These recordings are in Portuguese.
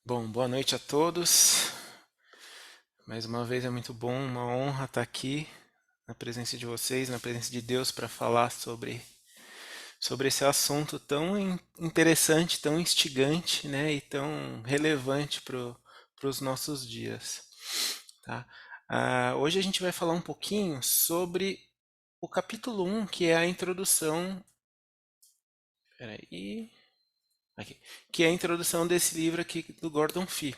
Bom, boa noite a todos. Mais uma vez é muito bom, uma honra estar aqui na presença de vocês, na presença de Deus para falar sobre esse assunto tão interessante, tão instigante, né, e tão relevante para os nossos dias, tá? Hoje a gente vai falar um pouquinho sobre o capítulo um, que é a introdução. Peraí, aqui, que é a introdução desse livro aqui do Gordon Fee.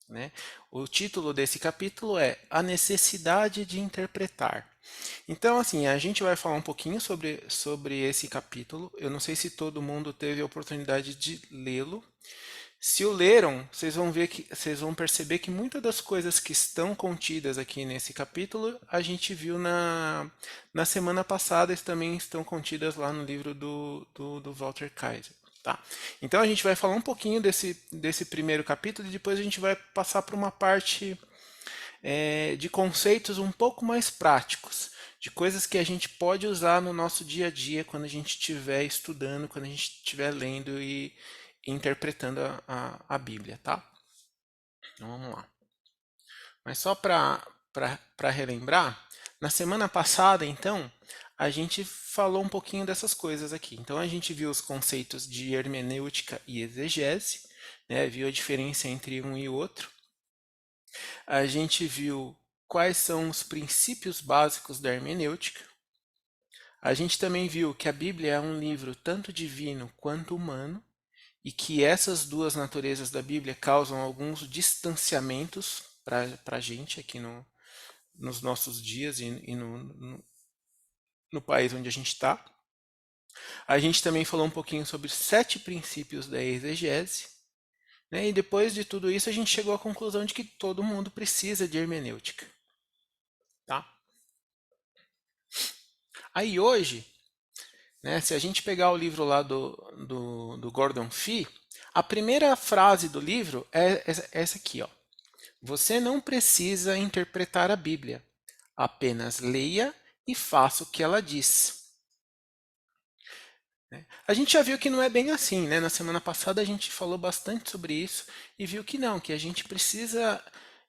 Né? O título desse capítulo é A Necessidade de Interpretar. Então, assim, a gente vai falar um pouquinho sobre esse capítulo. Eu não sei se todo mundo teve a oportunidade de lê-lo. Se o leram, vocês vão perceber que muitas das coisas que estão contidas aqui nesse capítulo a gente viu na semana passada e também estão contidas lá no livro do Walter Kaiser. Tá? Então a gente vai falar um pouquinho desse primeiro capítulo e depois a gente vai passar para uma parte de conceitos um pouco mais práticos, de coisas que a gente pode usar no nosso dia a dia quando a gente estiver estudando, quando a gente estiver lendo e interpretando a Bíblia, tá? Então vamos lá. Mas só para relembrar, na semana passada, então, a gente falou um pouquinho dessas coisas aqui. Então a gente viu os conceitos de hermenêutica e exegese, né? Viu a diferença entre um e outro. A gente viu quais são os princípios básicos da hermenêutica. A gente também viu que a Bíblia é um livro tanto divino quanto humano e que essas duas naturezas da Bíblia causam alguns distanciamentos para a gente aqui nos nossos dias e no país onde a gente está. A gente também falou um pouquinho sobre 7 princípios da exegese, né? E depois de tudo isso a gente chegou à conclusão de que todo mundo precisa de hermenêutica. Tá? Aí hoje, né, se a gente pegar o livro lá do Gordon Fee, a primeira frase do livro é essa aqui, ó. Você não precisa interpretar a Bíblia, apenas leia e faça o que ela diz. A gente já viu que não é bem assim, né? Na semana passada a gente falou bastante sobre isso e viu que não, que a gente precisa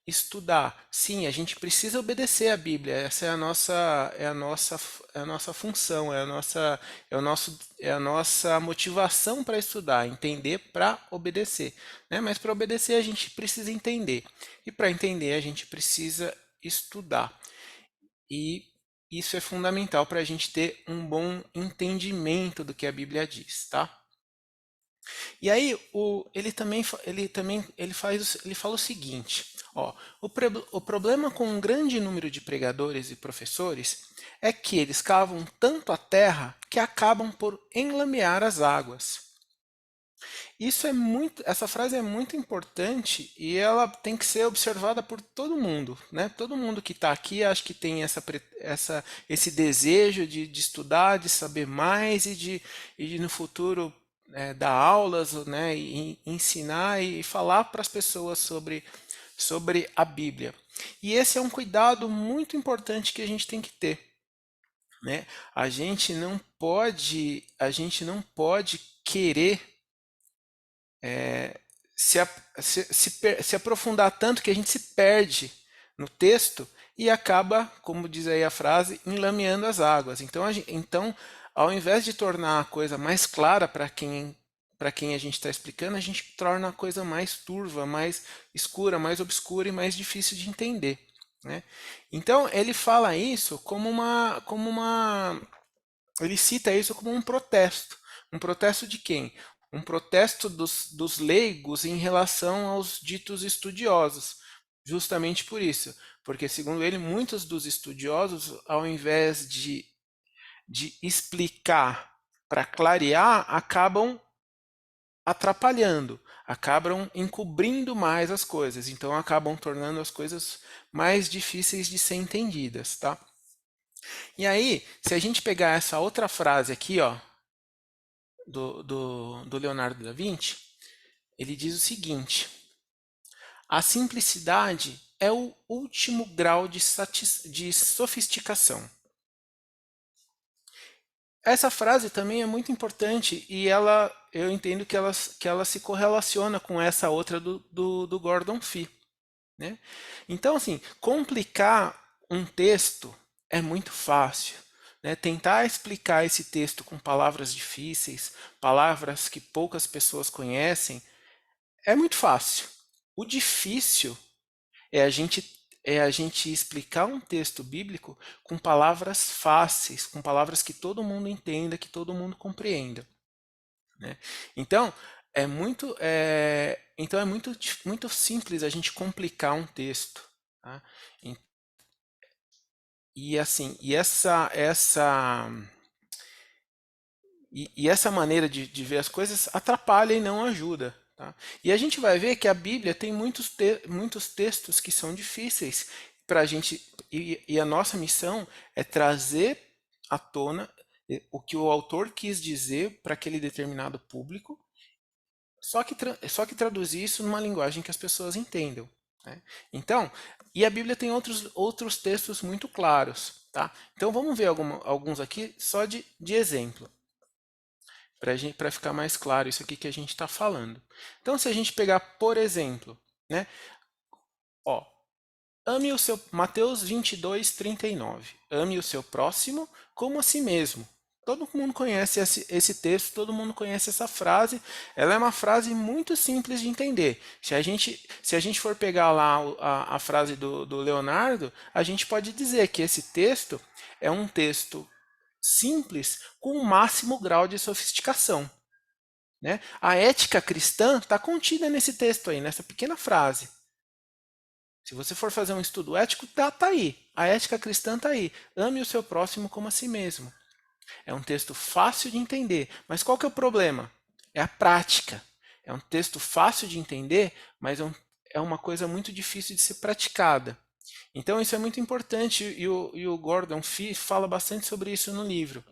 estudar. Sim, a gente precisa obedecer à Bíblia. Essa é a nossa função, é a nossa motivação para estudar, entender para obedecer, né? Mas para obedecer a gente precisa entender e para entender a gente precisa estudar. E isso é fundamental para a gente ter um bom entendimento do que a Bíblia diz, tá? E aí ele fala o seguinte, ó, o problema com um grande número de pregadores e professores é que eles cavam tanto a terra que acabam por enlamear as águas. Essa frase é muito importante e ela tem que ser observada por todo mundo, né? Todo mundo que está aqui acho que tem esse desejo de estudar, de saber mais e de no futuro dar aulas, né? E ensinar e falar para as pessoas sobre a Bíblia. E esse é um cuidado muito importante que a gente tem que ter, né? A gente não pode querer se, se aprofundar tanto que a gente se perde no texto e acaba, como diz aí a frase, enlameando as águas. Então, ao invés de tornar a coisa mais clara para quem a gente está explicando, a gente torna a coisa mais turva, mais escura, mais obscura e mais difícil de entender. Né? Então, ele fala isso ele cita isso como um protesto. Um protesto de quem? Um protesto dos leigos em relação aos ditos estudiosos. Justamente por isso. Porque, segundo ele, muitos dos estudiosos, ao invés de explicar para clarear, acabam atrapalhando, acabam encobrindo mais as coisas. Então, acabam tornando as coisas mais difíceis de ser entendidas. Tá? E aí, se a gente pegar essa outra frase aqui, ó, do Leonardo da Vinci, ele diz o seguinte: a simplicidade é o último grau de sofisticação. Essa frase também é muito importante e eu entendo que ela se correlaciona com essa outra do Gordon Fee, né? Então, assim, complicar um texto é muito fácil, né? Tentar explicar esse texto com palavras difíceis, palavras que poucas pessoas conhecem, é muito fácil. O difícil é a gente explicar um texto bíblico com palavras fáceis, com palavras que todo mundo entenda, que todo mundo compreenda, né? Então, então é muito simples a gente complicar um texto, tá? E assim, e essa maneira de ver as coisas atrapalha e não ajuda. Tá? E a gente vai ver que a Bíblia tem muitos textos que são difíceis para a gente, e a nossa missão é trazer à tona o que o autor quis dizer para aquele determinado público, só que traduzir isso numa linguagem que as pessoas entendam. Né? Então, e a Bíblia tem outros textos muito claros. Tá? Então vamos ver alguns aqui só de exemplo para ficar mais claro isso aqui que a gente está falando. Então, se a gente pegar, por exemplo, né, ó, ame o seu, Mateus 22, 39, ame o seu próximo como a si mesmo. Todo mundo conhece esse texto, todo mundo conhece essa frase. Ela é uma frase muito simples de entender. Se a gente for pegar lá a frase do Leonardo, a gente pode dizer que esse texto é um texto simples com o máximo grau de sofisticação. Né? A ética cristã está contida nesse texto aí, nessa pequena frase. Se você for fazer um estudo ético, tá aí. A ética cristã está aí. Ame o seu próximo como a si mesmo. É um texto fácil de entender. Mas qual que é o problema? É a prática. É um texto fácil de entender, mas é uma coisa muito difícil de ser praticada. Então isso é muito importante e o Gordon Fee fala bastante sobre isso no livro.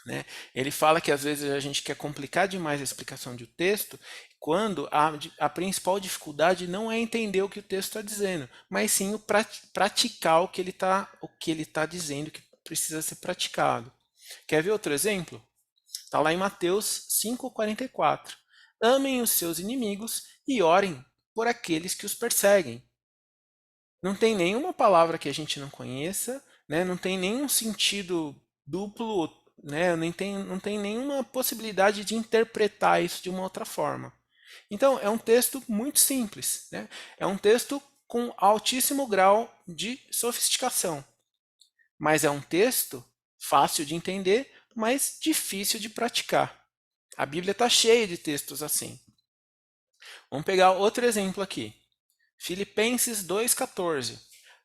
Né? Ele fala que às vezes a gente quer complicar demais a explicação de um texto, quando a principal dificuldade não é entender o que o texto está dizendo, mas sim o praticar o que ele tá dizendo que precisa ser praticado. Quer ver outro exemplo? Está lá em Mateus 5,44. Amem os seus inimigos e orem por aqueles que os perseguem. Não tem nenhuma palavra que a gente não conheça, né? Não tem nenhum sentido duplo, né? Não tem nenhuma possibilidade de interpretar isso de uma outra forma. Então, é um texto muito simples, né? É um texto com altíssimo grau de sofisticação, mas é um texto fácil de entender, mas difícil de praticar. A Bíblia está cheia de textos assim. Vamos pegar outro exemplo aqui. Filipenses 2,14.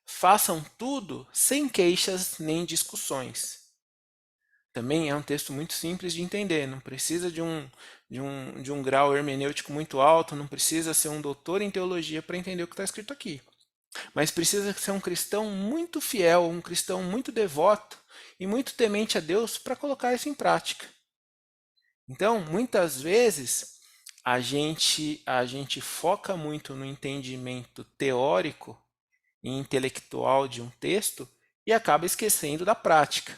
Façam tudo sem queixas nem discussões. Também é um texto muito simples de entender, não precisa de um grau hermenêutico muito alto, não precisa ser um doutor em teologia para entender o que está escrito aqui. Mas precisa ser um cristão muito fiel, um cristão muito devoto e muito temente a Deus para colocar isso em prática. Então, muitas vezes, a gente foca muito no entendimento teórico e intelectual de um texto e acaba esquecendo da prática.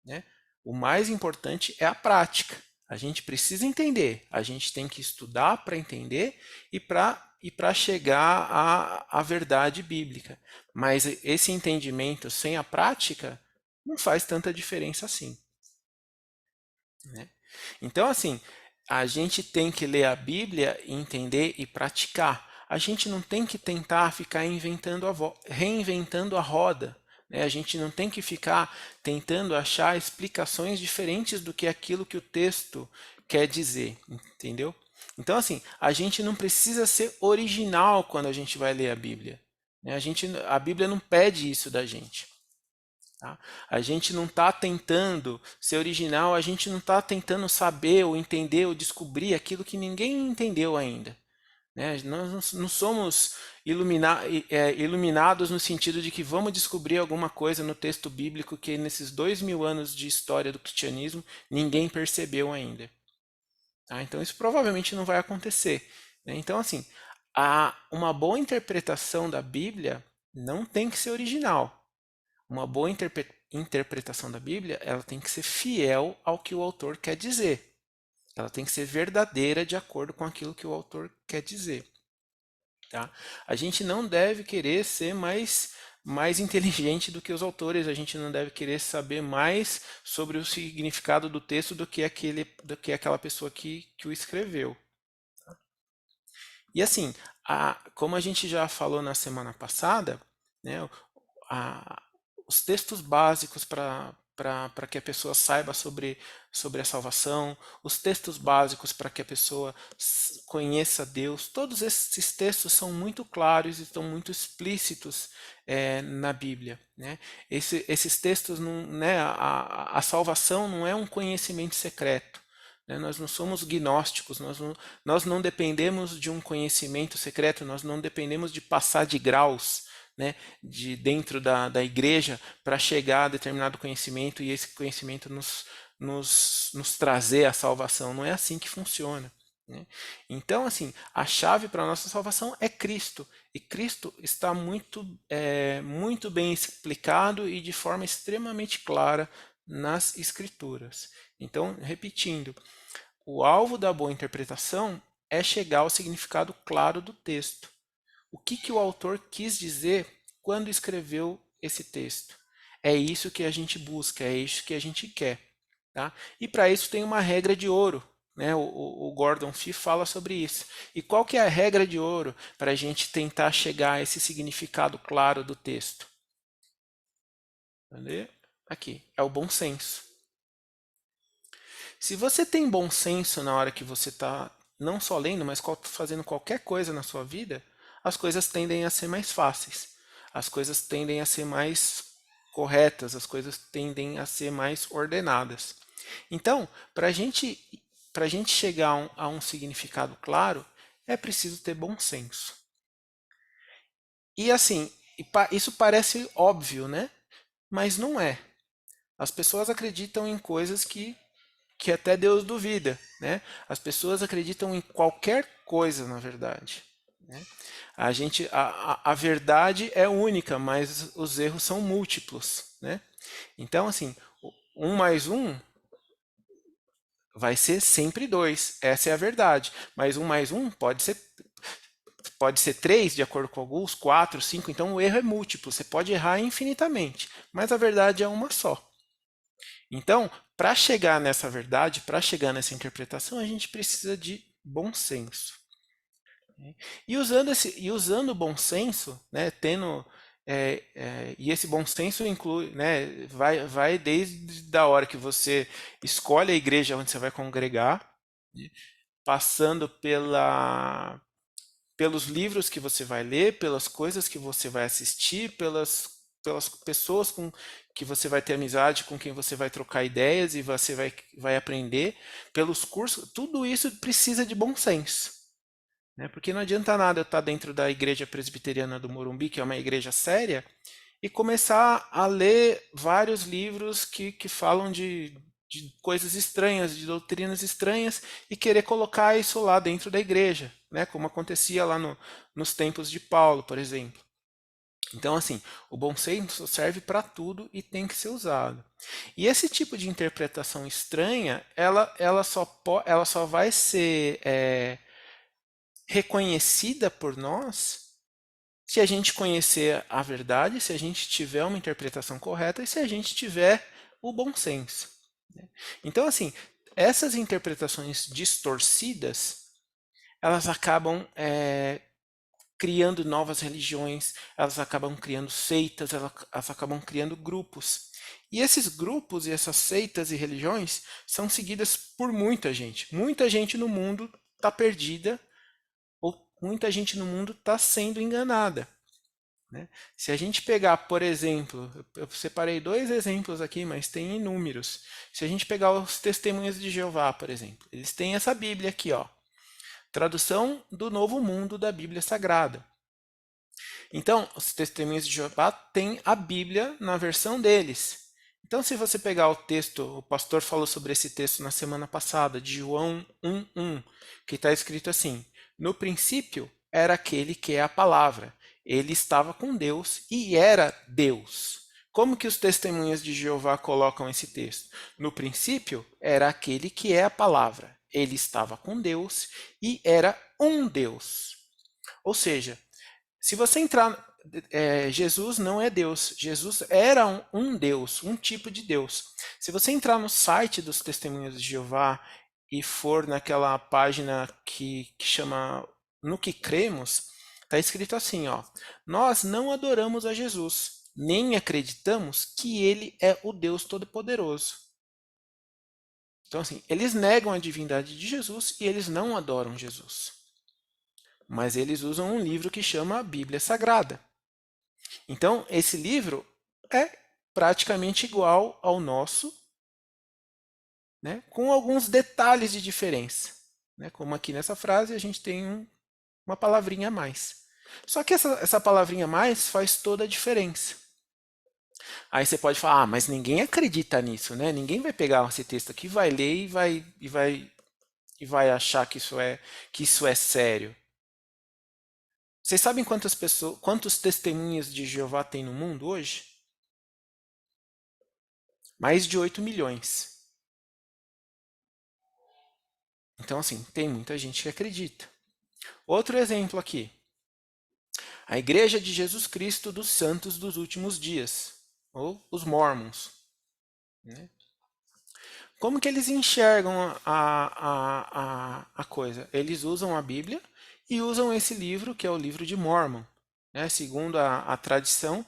Né? O mais importante é a prática. A gente precisa entender, a gente tem que estudar para entender e para chegar à verdade bíblica. Mas esse entendimento sem a prática não faz tanta diferença assim. Né? Então, assim, a gente tem que ler a Bíblia, entender e praticar. A gente não tem que tentar ficar reinventando a roda. Né? A gente não tem que ficar tentando achar explicações diferentes do que aquilo que o texto quer dizer, entendeu? Então, assim, a gente não precisa ser original quando a gente vai ler a Bíblia. Né? A Bíblia não pede isso da gente. Tá? A gente não está tentando ser original, a gente não está tentando saber ou entender ou descobrir aquilo que ninguém entendeu ainda. Né? Nós não somos iluminados no sentido de que vamos descobrir alguma coisa no texto bíblico que nesses 2000 anos de história do cristianismo ninguém percebeu ainda. Tá? Então isso provavelmente não vai acontecer. Né? Então, assim, uma boa interpretação da Bíblia não tem que ser original. Uma boa interpretação da Bíblia, ela tem que ser fiel ao que o autor quer dizer. Ela tem que ser verdadeira de acordo com aquilo que o autor quer dizer. Tá? A gente não deve querer ser mais inteligente do que os autores, a gente não deve querer saber mais sobre o significado do texto do que aquela pessoa que o escreveu. E assim, como a gente já falou na semana passada, né, a- os textos básicos para que a pessoa saiba sobre a salvação, os textos básicos para que a pessoa conheça Deus, todos esses textos são muito claros e estão muito explícitos na Bíblia. Né? Esses textos, não, né, a salvação não é um conhecimento secreto. Né? Nós não somos gnósticos, nós não dependemos de um conhecimento secreto, nós não dependemos de passar de graus, né, de dentro da igreja para chegar a determinado conhecimento e esse conhecimento nos trazer a salvação. Não é assim que funciona. Né? Então, assim, a chave para a nossa salvação é Cristo. E Cristo está muito bem explicado e de forma extremamente clara nas Escrituras. Então, repetindo, o alvo da boa interpretação é chegar ao significado claro do texto. O que o autor quis dizer quando escreveu esse texto? É isso que a gente busca, é isso que a gente quer. Tá? E para isso tem uma regra de ouro. Né? O Gordon Fee fala sobre isso. E qual que é a regra de ouro para a gente tentar chegar a esse significado claro do texto? Cadê? Aqui, é o bom senso. Se você tem bom senso na hora que você está não só lendo, mas fazendo qualquer coisa na sua vida, as coisas tendem a ser mais fáceis, as coisas tendem a ser mais corretas, as coisas tendem a ser mais ordenadas. Então, para a gente chegar a um significado claro, é preciso ter bom senso. E assim, isso parece óbvio, né? Mas não é. As pessoas acreditam em coisas que até Deus duvida, né? As pessoas acreditam em qualquer coisa, na verdade. Né? A verdade é única, mas os erros são múltiplos, né? Então, assim, um mais um vai ser sempre dois. Essa é a verdade. Mas um mais um pode ser três, de acordo com alguns, quatro, cinco. Então, o erro é múltiplo. Você pode errar infinitamente, mas a verdade é uma só. Então, para chegar nessa verdade, para chegar nessa interpretação, a gente precisa de bom senso. E usando o bom senso, né, e esse bom senso inclui, né, vai desde a hora que você escolhe a igreja onde você vai congregar, né, passando pelos livros que você vai ler, pelas coisas que você vai assistir, pelas pessoas que você vai ter amizade, com quem você vai trocar ideias e você vai aprender, pelos cursos, tudo isso precisa de bom senso. Né? Porque não adianta nada eu estar dentro da Igreja Presbiteriana do Morumbi, que é uma igreja séria, e começar a ler vários livros que falam de coisas estranhas, de doutrinas estranhas, e querer colocar isso lá dentro da igreja, né? Como acontecia lá nos tempos de Paulo, por exemplo. Então, assim, o bom senso serve para tudo e tem que ser usado. E esse tipo de interpretação estranha, ela só vai ser reconhecida por nós se a gente conhecer a verdade, se a gente tiver uma interpretação correta e se a gente tiver o bom senso. Né? Então, assim, essas interpretações distorcidas, elas acabam criando novas religiões, elas acabam criando seitas, elas acabam criando grupos. E esses grupos e essas seitas e religiões são seguidas por muita gente. Muita gente no mundo está perdida ou muita gente no mundo está sendo enganada. Né? Se a gente pegar, por exemplo, eu separei dois exemplos aqui, mas tem inúmeros. Se a gente pegar os Testemunhas de Jeová, por exemplo, eles têm essa Bíblia aqui, ó, tradução do Novo Mundo da Bíblia Sagrada. Então, os Testemunhas de Jeová têm a Bíblia na versão deles. Então, se você pegar o texto, o pastor falou sobre esse texto na semana passada, de João 1:1, que está escrito assim: No princípio era aquele que é a palavra. Ele estava com Deus e era Deus. Como que os testemunhas de Jeová colocam esse texto? No princípio era aquele que é a palavra. ele estava com Deus e era um Deus. Ou seja, se você entrar, Jesus não é Deus, Jesus era um Deus, um tipo de Deus. Se você entrar no site dos Testemunhas de Jeová e for naquela página que chama No que Cremos, está escrito assim, ó: nós não adoramos a Jesus, nem acreditamos que ele é o Deus Todo-Poderoso. Então, assim, eles negam a divindade de Jesus e eles não adoram Jesus. Mas eles usam um livro que chama a Bíblia Sagrada. Então, esse livro é praticamente igual ao nosso, né, com alguns detalhes de diferença. Né? Como aqui nessa frase a gente tem uma palavrinha a mais. Só que essa palavrinha a mais faz toda a diferença. Aí você pode falar, mas ninguém acredita nisso, né? Ninguém vai pegar esse texto aqui, vai ler e vai achar que isso é sério. Vocês sabem quantos testemunhas de Jeová tem no mundo hoje? Mais de 8 milhões. Então, assim, tem muita gente que acredita. Outro exemplo aqui. A Igreja de Jesus Cristo dos Santos dos Últimos Dias, ou os Mormons. Né? Como que eles enxergam a coisa? Eles usam a Bíblia e usam esse livro, que é o livro de Mormon. Né? Segundo a tradição,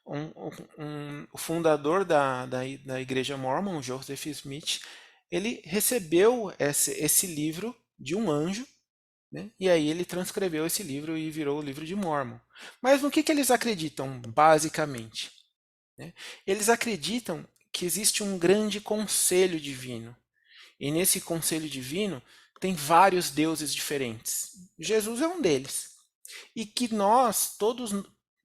o fundador da Igreja Mormon, Joseph Smith, ele recebeu esse livro de um anjo, né? E aí ele transcreveu esse livro e virou o livro de Mormon. Mas no que eles acreditam, basicamente? Né? Eles acreditam que existe um grande conselho divino. E nesse conselho divino tem vários deuses diferentes. Jesus é um deles. E que nós, todos,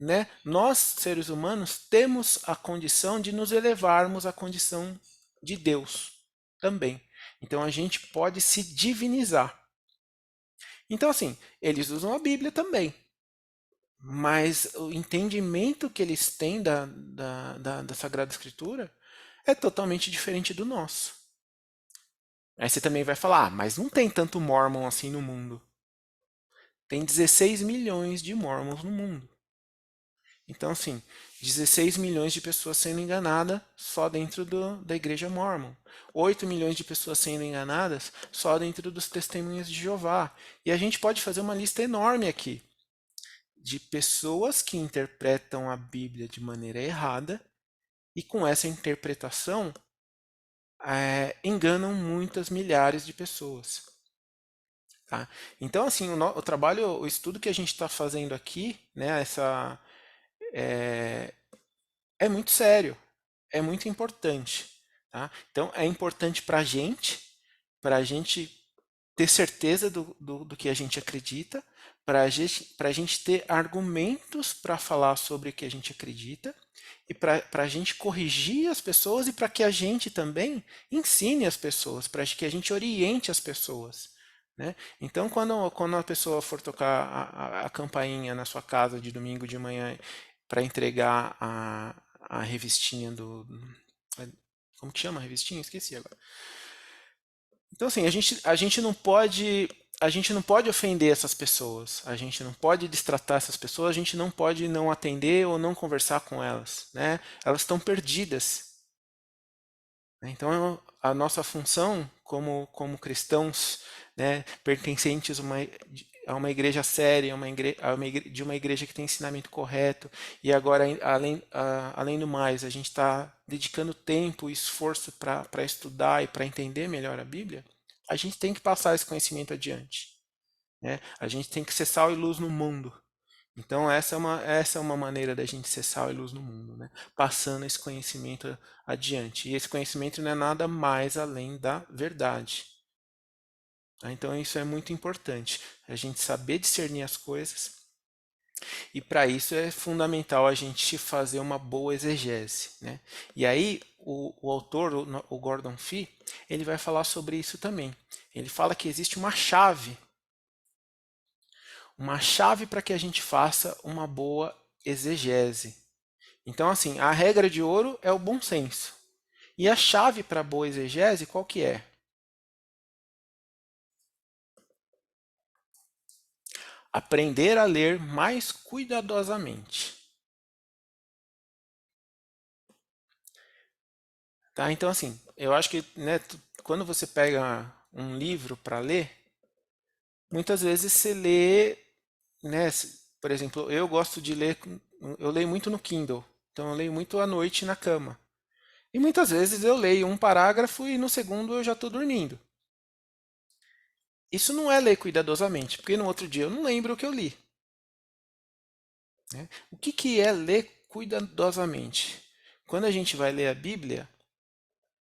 né, nós seres humanos, temos a condição de nos elevarmos à condição de Deus também. Então a gente pode se divinizar. Então, assim, eles usam a Bíblia também. Mas o entendimento que eles têm da Sagrada Escritura é totalmente diferente do nosso. Aí você também vai falar, mas não tem tanto Mormon assim no mundo. Tem 16 milhões de Mormons no mundo. Então, assim, 16 milhões de pessoas sendo enganadas só dentro da igreja Mormon. 8 milhões de pessoas sendo enganadas só dentro dos testemunhas de Jeová. E a gente pode fazer uma lista enorme aqui de pessoas que interpretam a Bíblia de maneira errada e com essa interpretação enganam muitas milhares de pessoas. Tá? Então, assim, o trabalho, o estudo que a gente está fazendo aqui, né, é, é muito sério, é muito importante. Tá? Então, é importante para a gente ter certeza do que a gente acredita, para a gente ter argumentos para falar sobre o que a gente acredita e para a gente corrigir as pessoas e para que a gente também ensine as pessoas, para que a gente oriente as pessoas. Né? Então, quando a pessoa for tocar a campainha na sua casa de domingo de manhã para entregar a revistinha Como que chama a revistinha? Esqueci agora. Então, assim, a gente não pode ofender essas pessoas, a gente não pode destratar essas pessoas, a gente não pode não atender ou não conversar com elas, né? Elas estão perdidas. Né? Então, a nossa função como cristãos, né, pertencentes a uma igreja séria, de uma igreja que tem ensinamento correto, e agora, além do mais, a gente está dedicando tempo e esforço para estudar e para entender melhor a Bíblia, a gente tem que passar esse conhecimento adiante. Né? A gente tem que ser sal e luz no mundo. Então, essa é uma maneira da gente ser sal e luz no mundo, né? Passando esse conhecimento adiante. E esse conhecimento não é nada mais além da verdade. Tá? Então, isso é muito importante, a gente saber discernir as coisas. E para isso é fundamental a gente fazer uma boa exegese. Né? E aí, o autor, o Gordon Fee, ele vai falar sobre isso também. Ele fala que existe uma chave para que a gente faça uma boa exegese. Então, assim, a regra de ouro é o bom senso. E a chave para a boa exegese, qual que é? aprender a ler mais cuidadosamente. Tá? Então, assim, eu acho que, né, quando você pega um livro para ler, muitas vezes você lê, né, por exemplo, eu gosto de ler, eu leio muito no Kindle, então eu leio muito à noite na cama. E muitas vezes eu leio um parágrafo e no segundo eu já estou dormindo. Isso não é ler cuidadosamente, porque no outro dia eu não lembro o que eu li. Né? O que, que é ler cuidadosamente? Quando a gente vai ler a Bíblia,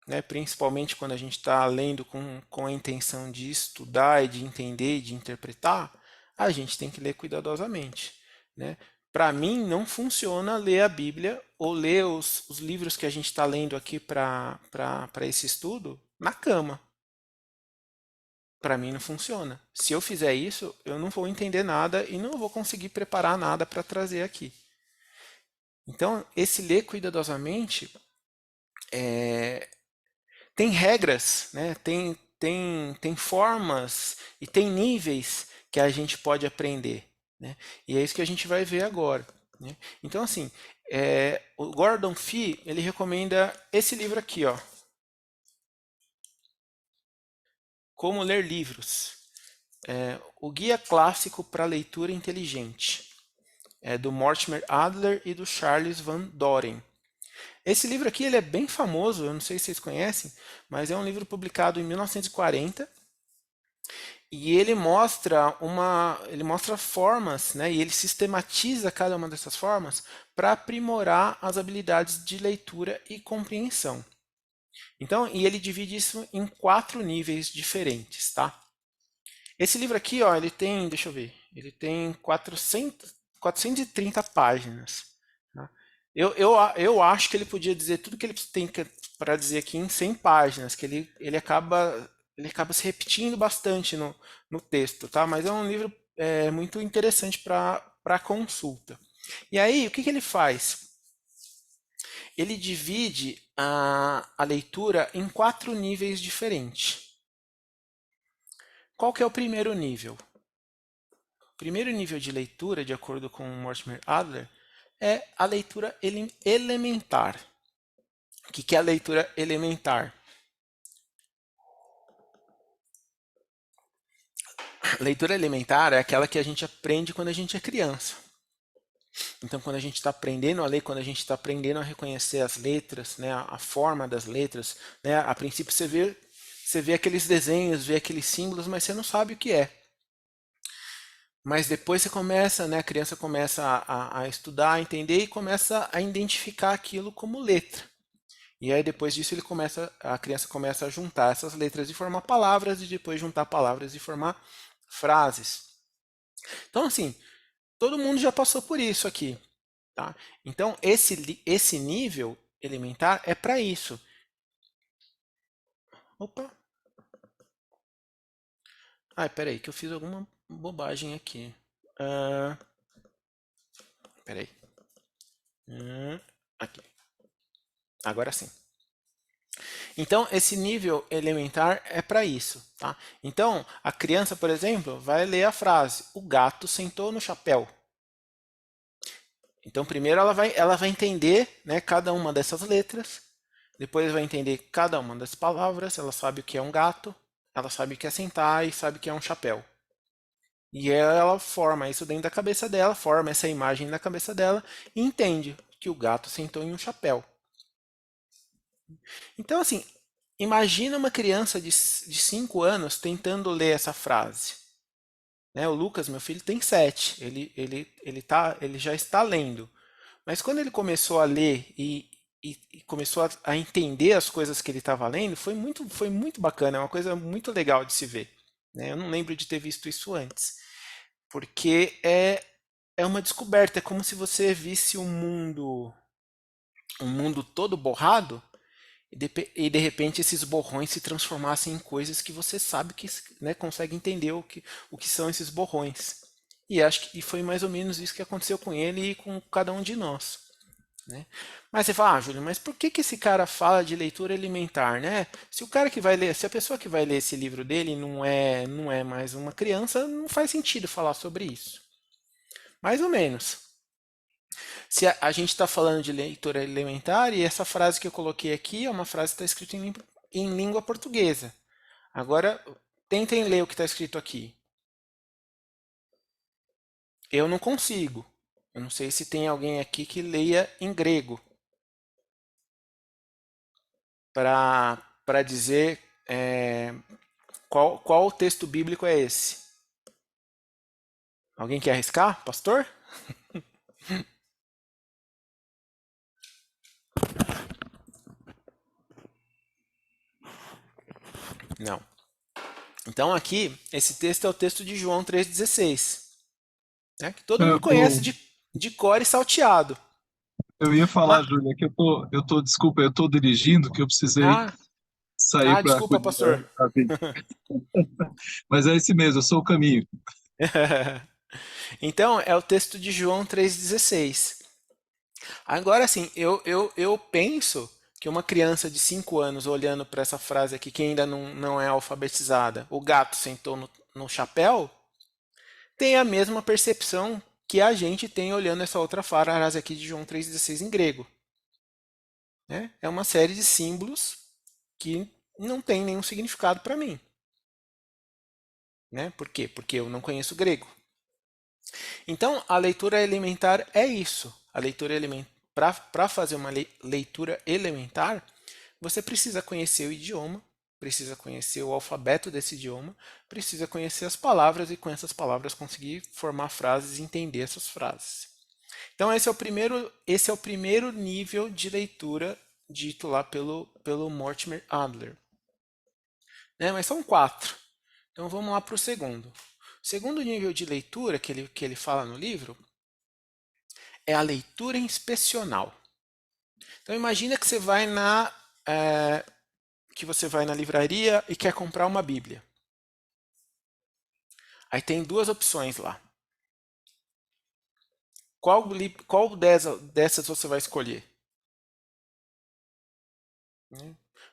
né, principalmente quando a gente está lendo com a intenção de estudar e de entender e de interpretar, a gente tem que ler cuidadosamente. Né? Para mim, não funciona ler a Bíblia ou ler os livros que a gente está lendo aqui para esse estudo na cama. Para mim não funciona. Se eu fizer isso, eu não vou entender nada e não vou conseguir preparar nada para trazer aqui. Então, esse ler cuidadosamente tem regras, né? Tem formas e tem níveis que a gente pode aprender. Né? E é isso que a gente vai ver agora. Né? Então, assim, o Gordon Fee ele recomenda esse livro aqui, ó, Como Ler Livros. O Guia Clássico para Leitura Inteligente. É do Mortimer Adler e do Charles Van Doren. Esse livro aqui ele é bem famoso, eu não sei se vocês conhecem, mas é um livro publicado em 1940 e ele mostra formas, né, e ele sistematiza cada uma dessas formas para aprimorar as habilidades de leitura e compreensão. Então, e ele divide isso em 4 níveis diferentes, tá? Esse livro aqui, ó, ele tem, deixa eu ver, ele tem 430 páginas. Tá? Eu acho que ele podia dizer tudo que ele tem para dizer aqui em 100 páginas, que ele acaba se repetindo bastante no texto, tá? Mas é um livro muito interessante para consulta. E aí, o que, que ele faz? Ele divide a leitura em 4 níveis diferentes. Qual que é o primeiro nível? O primeiro nível de leitura, de acordo com Mortimer Adler, é a leitura elementar. O que é a leitura elementar? A leitura elementar é aquela que a gente aprende quando a gente é criança. Então, quando a gente está aprendendo a ler, quando a gente está aprendendo a reconhecer as letras, né, a forma das letras, né, a princípio você vê aqueles desenhos, vê aqueles símbolos, mas você não sabe o que é. Mas depois você começa, né, a criança começa a estudar, a entender e começa a identificar aquilo como letra. E aí depois disso a criança começa a juntar essas letras e formar palavras e depois juntar palavras e formar frases. Então assim, todo mundo já passou por isso aqui, tá? Então esse nível elementar é para isso. Opa. Ai, peraí, que eu fiz alguma bobagem aqui. Ah, peraí. Aqui. Agora sim. Então, esse nível elementar é para isso, tá? Então, a criança, por exemplo, vai ler a frase: o gato sentou no chapéu. Então, primeiro ela vai entender, né, cada uma dessas letras, depois vai entender cada uma das palavras, ela sabe o que é um gato, ela sabe o que é sentar e sabe o que é um chapéu. E ela forma isso dentro da cabeça dela, forma essa imagem na cabeça dela e entende que o gato sentou em um chapéu. Então, assim, imagina uma criança de 5 anos tentando ler essa frase. Né? O Lucas, meu filho, tem 7. Ele já está lendo. Mas quando ele começou a ler e começou a entender as coisas que ele estava lendo, foi muito bacana, é uma coisa muito legal de se ver. Né? Eu não lembro de ter visto isso antes. Porque é uma descoberta, é como se você visse um mundo todo borrado e de repente esses borrões se transformassem em coisas que você sabe que, né, consegue entender o que são esses borrões. E acho que foi mais ou menos isso que aconteceu com ele e com cada um de nós. né? Mas você fala, Júlio, mas por que que esse cara fala de leitura elementar, né? Se o cara que vai ler, se a pessoa que vai ler esse livro dele não é mais uma criança, não faz sentido falar sobre isso. Mais ou menos. Se a gente está falando de leitura elementar, e essa frase que eu coloquei aqui é uma frase que está escrita em língua portuguesa. Agora, tentem ler o que está escrito aqui. Eu não consigo. Eu não sei se tem alguém aqui que leia em grego para dizer qual o texto bíblico é esse. Alguém quer arriscar, pastor? Não. Então aqui, esse texto é o texto de João 3,16, né, que todo É, mundo conhece de cor e salteado. eu ia falar, Mas, Júlia, que desculpa, eu tô dirigindo, que eu precisei ah, sair para desculpa, cuidar pastor. da vida. Mas é esse mesmo, eu sou o caminho. Então, é o texto de João 3,16. Agora, assim, eu penso que uma criança de 5 anos olhando para essa frase aqui, que ainda não é alfabetizada, o gato sentou no chapéu, tem a mesma percepção que a gente tem olhando essa outra frase aqui de João 3,16 em grego. Né? É uma série de símbolos que não tem nenhum significado para mim. Né? Por quê? Porque eu não conheço grego. Então, a leitura elementar é isso. A leitura elementar, para fazer uma leitura elementar, você precisa conhecer o idioma, precisa conhecer o alfabeto desse idioma, precisa conhecer as palavras e com essas palavras conseguir formar frases e entender essas frases. Então esse é o primeiro nível de leitura dito lá pelo Mortimer Adler. Né? Mas são 4. Então vamos lá para o segundo. O segundo nível de leitura que ele fala no livro é a leitura inspecional. Então imagina que você vai na livraria e quer comprar uma Bíblia. Aí tem duas opções lá. Qual dessas você vai escolher?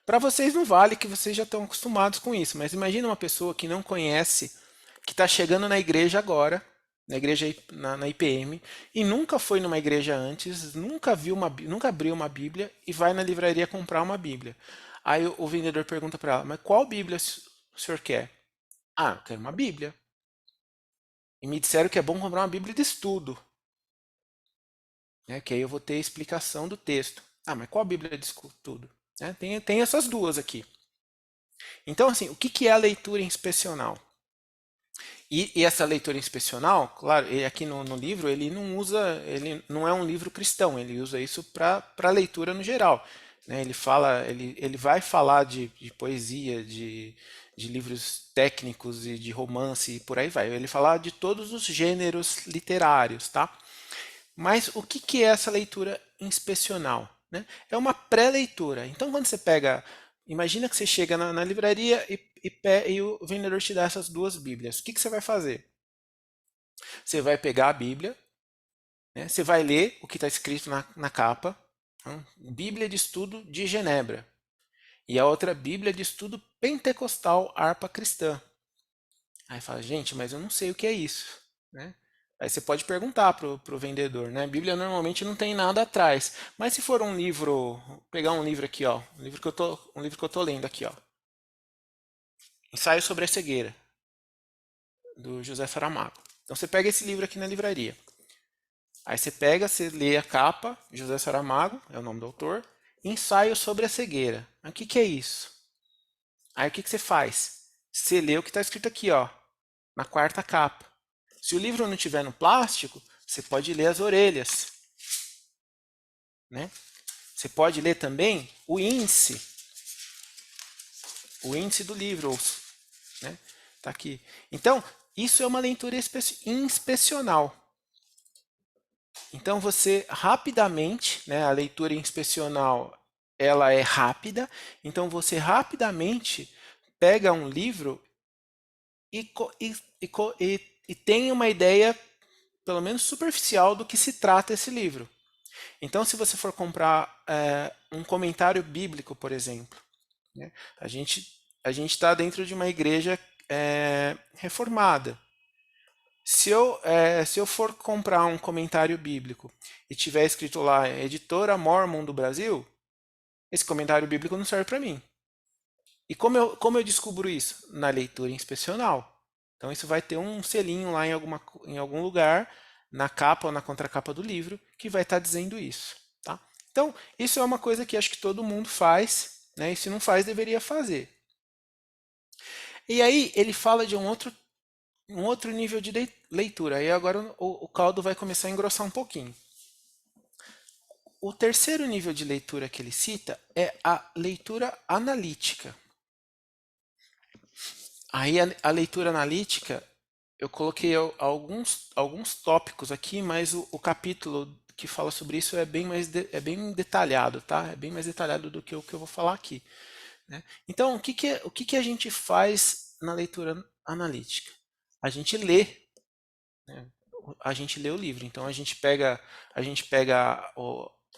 Para vocês não vale que vocês já estão acostumados com isso, mas imagina uma pessoa que não conhece, que está chegando na igreja agora, na igreja na IPM, e nunca foi numa igreja antes, nunca abriu uma Bíblia e vai na livraria comprar uma Bíblia. Aí o vendedor pergunta para ela: mas qual Bíblia o senhor quer? Ah, eu quero uma Bíblia. E me disseram que é bom comprar uma Bíblia de estudo, né? Que aí eu vou ter a explicação do texto. Ah, mas qual Bíblia de estudo? Né? Tem essas duas aqui. Então, assim, o que é a leitura inspecional? E essa leitura inspecional, claro, aqui no livro ele não é um livro cristão, ele usa isso para leitura no geral. Né? Ele vai falar de poesia, de livros técnicos e de romance e por aí vai. Ele fala de todos os gêneros literários, tá? Mas o que é essa leitura inspecional? Né? É uma pré-leitura. Então, quando você pega. Imagina que você chega na livraria e o vendedor te dá essas duas Bíblias. O que você vai fazer? Você vai pegar a Bíblia, né? Você vai ler o que está escrito na capa. Então, Bíblia de Estudo de Genebra. E a outra Bíblia de Estudo Pentecostal Harpa Cristã. Aí fala, gente, mas eu não sei o que é isso. Né? Aí você pode perguntar pro vendedor, né? A Bíblia normalmente não tem nada atrás. Mas se for um livro, pegar um livro aqui, ó, um livro que eu tô lendo aqui, ó. Ensaio sobre a cegueira, do José Saramago. Então você pega esse livro aqui na livraria. Aí você lê a capa, José Saramago, é o nome do autor, Ensaio sobre a cegueira. Mas o que é isso? Aí o que você faz? Você lê o que está escrito aqui, ó, na quarta capa. Se o livro não tiver no plástico, você pode ler as orelhas, né? Você pode ler também o índice do livro, né? Tá aqui. Então, isso é uma leitura inspecional. Então, você rapidamente, né, a leitura inspecional, ela é rápida. Então, você rapidamente pega um livro e, e tem uma ideia, pelo menos superficial, do que se trata esse livro. Então, se você for comprar um comentário bíblico, por exemplo, né, a gente a gente está dentro de uma igreja reformada. Se eu for comprar um comentário bíblico e tiver escrito lá Editora Mormon do Brasil, esse comentário bíblico não serve para mim. E como eu descubro isso? Na leitura inspecional. Então isso vai ter um selinho lá em algum lugar, na capa ou na contracapa do livro, que vai estar dizendo isso. Tá? Então, isso é uma coisa que acho que todo mundo faz, né? E se não faz, deveria fazer. E aí ele fala de um outro nível de leitura. Aí agora o caldo vai começar a engrossar um pouquinho. O terceiro nível de leitura que ele cita é a leitura analítica. Aí a leitura analítica, eu coloquei alguns tópicos aqui, mas o capítulo que fala sobre isso é bem detalhado, tá? É bem mais detalhado do que o que eu vou falar aqui, né? Então, o que a gente faz na leitura analítica? A gente lê, né? A gente lê o livro. Então a gente pega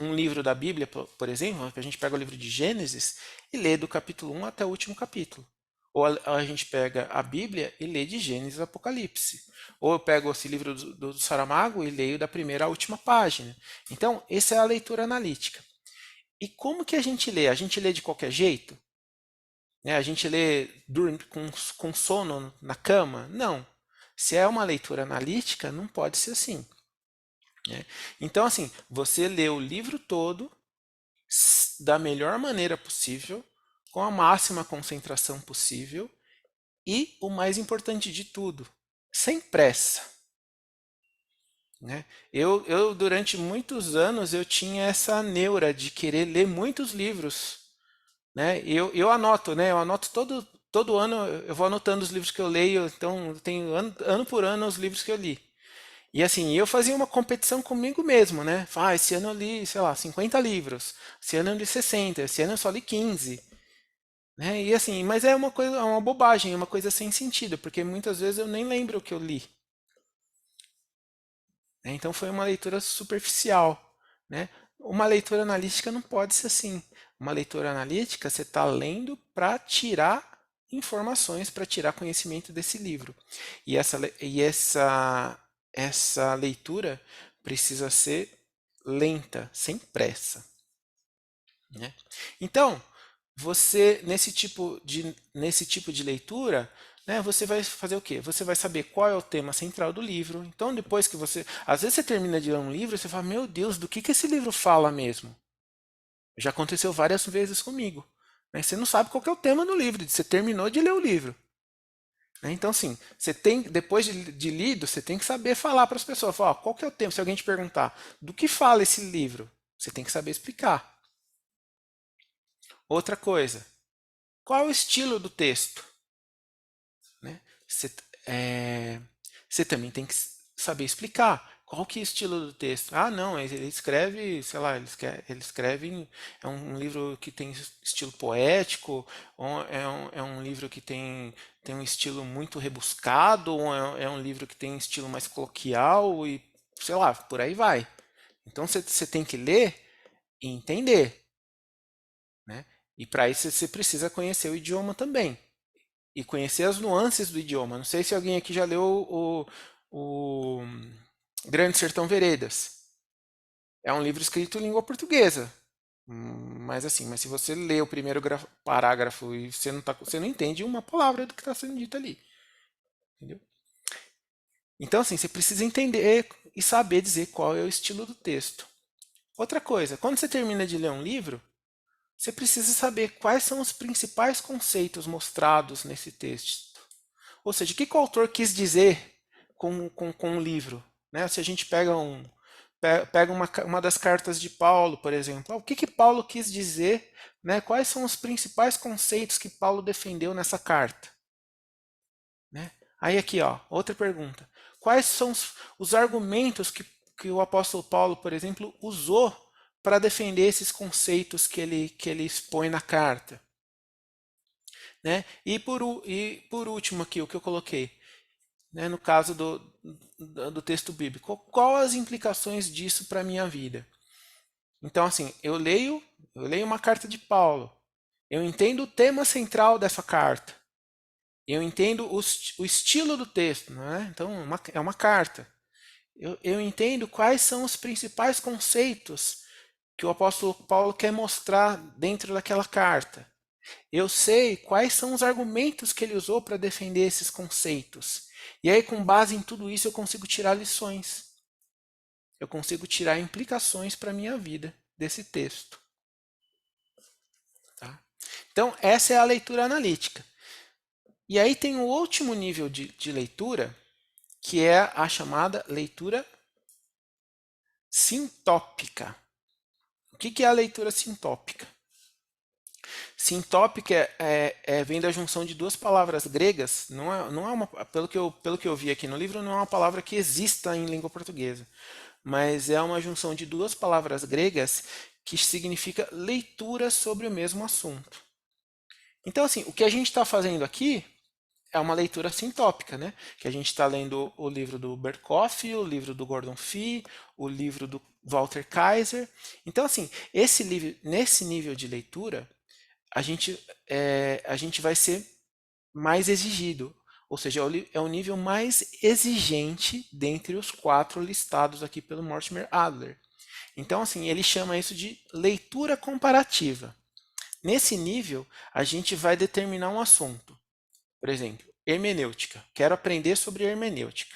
um livro da Bíblia, por exemplo, a gente pega o livro de Gênesis e lê do capítulo 1 até o último capítulo. Ou a gente pega a Bíblia e lê de Gênesis a Apocalipse. Ou eu pego esse livro do Saramago e leio da primeira à última página. Então, essa é a leitura analítica. E como que a gente lê? A gente lê de qualquer jeito? Né? A gente lê com sono na cama? Não. Se é uma leitura analítica, não pode ser assim. Né? Então, assim, você lê o livro todo da melhor maneira possível, com a máxima concentração possível e, o mais importante de tudo, sem pressa. Né? Durante muitos anos, eu tinha essa neura de querer ler muitos livros. Né? Eu anoto, né? Eu anoto todo ano, eu vou anotando os livros que eu leio, então eu tenho ano por ano os livros que eu li. E assim, eu fazia uma competição comigo mesmo, né? Esse ano eu li, sei lá, 50 livros. Esse ano eu li 60, esse ano eu só li 15. Né? E assim, mas é uma coisa, é uma bobagem, é uma coisa sem sentido, porque muitas vezes eu nem lembro o que eu li. Né? Então foi uma leitura superficial. Né? Uma leitura analítica não pode ser assim. Uma leitura analítica, você está lendo para tirar informações, para tirar conhecimento desse livro. E essa leitura precisa ser lenta, sem pressa. Né? Então, você nesse tipo de leitura, né, você vai fazer o quê? Você vai saber qual é o tema central do livro. Então, depois que às vezes você termina de ler um livro, e você fala: "Meu Deus, do que esse livro fala mesmo?" Já aconteceu várias vezes comigo. Né? Você não sabe qual que é o tema do livro. Você terminou de ler o livro. Né? Então, assim, depois de lido, você tem que saber falar para as pessoas. Falar: qual que é o tema? Se alguém te perguntar do que fala esse livro, você tem que saber explicar. Outra coisa, qual é o estilo do texto? Né? Você, é, você também tem que saber explicar qual que é o estilo do texto. Ah, não, ele escreve, sei lá, ele escreve, é um livro que tem estilo poético, ou é um livro que tem um estilo muito rebuscado, ou é um livro que tem um estilo mais coloquial e, sei lá, por aí vai. Então você tem que ler e entender, né? E para isso você precisa conhecer o idioma também e conhecer as nuances do idioma. Não sei se alguém aqui já leu o Grande Sertão Veredas. É um livro escrito em língua portuguesa. Mas assim, mas se você lê o primeiro parágrafo e você não entende uma palavra do que está sendo dito ali. Entendeu? Então, assim, você precisa entender e saber dizer qual é o estilo do texto. Outra coisa, quando você termina de ler um livro, você precisa saber quais são os principais conceitos mostrados nesse texto. Ou seja, o que o autor quis dizer com o livro. Né? Se a gente pega uma das cartas de Paulo, por exemplo, o que Paulo quis dizer, né? Quais são os principais conceitos que Paulo defendeu nessa carta? Né? Aí aqui, ó, outra pergunta. Quais são os argumentos que o apóstolo Paulo, por exemplo, usou para defender esses conceitos que ele expõe na carta? Né? E por último aqui, o que eu coloquei, né, no caso do texto bíblico, qual as implicações disso para a minha vida? Então, assim, eu leio uma carta de Paulo, eu entendo o tema central dessa carta, eu entendo o estilo do texto, não é? Então, é uma carta. Eu entendo quais são os principais conceitos que o apóstolo Paulo quer mostrar dentro daquela carta. Eu sei quais são os argumentos que ele usou para defender esses conceitos. E aí, com base em tudo isso, eu consigo tirar lições. Eu consigo tirar implicações para a minha vida desse texto. Tá? Então, essa é a leitura analítica. E aí tem o último nível de leitura, que é a chamada leitura sintópica. O que é a leitura sintópica? Sintópica vem da junção de duas palavras gregas. Não é uma, pelo que eu vi aqui no livro, não é uma palavra que exista em língua portuguesa, mas é uma junção de duas palavras gregas que significa leitura sobre o mesmo assunto. Então, assim, o que a gente está fazendo aqui é uma leitura sintópica, né? Que a gente está lendo o livro do Berkoff, o livro do Gordon Fee, o livro do Walter Kaiser. Então, assim, nesse nível de leitura, a gente vai ser mais exigido. Ou seja, é o nível mais exigente dentre os quatro listados aqui pelo Mortimer Adler. Então, assim, ele chama isso de leitura comparativa. Nesse nível, a gente vai determinar um assunto. Por exemplo, hermenêutica. Quero aprender sobre hermenêutica.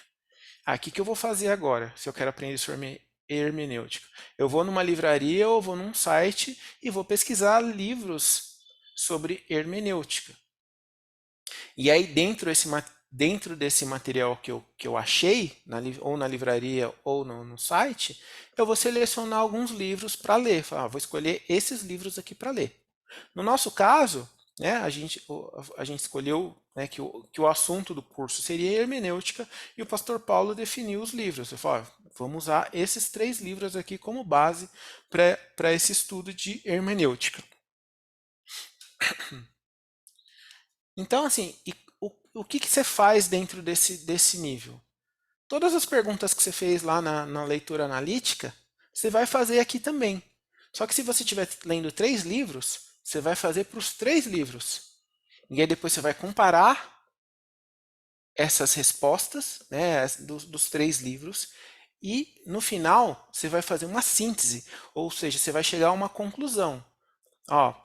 O que eu vou fazer agora, se eu quero aprender sobre hermenêutica? Eu vou numa livraria ou vou num site e vou pesquisar livros sobre hermenêutica. E aí, dentro desse material que eu achei, ou na livraria ou no site, eu vou selecionar alguns livros para ler. Vou escolher esses livros aqui para ler. No nosso caso, né, a gente escolheu, né, que o assunto do curso seria hermenêutica e o pastor Paulo definiu os livros. Ele falou, vamos usar esses três livros aqui como base para esse estudo de hermenêutica. Então, assim, o que você faz dentro desse nível? Todas as perguntas que você fez lá na leitura analítica, você vai fazer aqui também. Só que se você estiver lendo três livros, você vai fazer para os três livros. E aí depois você vai comparar essas respostas, né, dos três livros, e no final você vai fazer uma síntese, ou seja, você vai chegar a uma conclusão. Ó,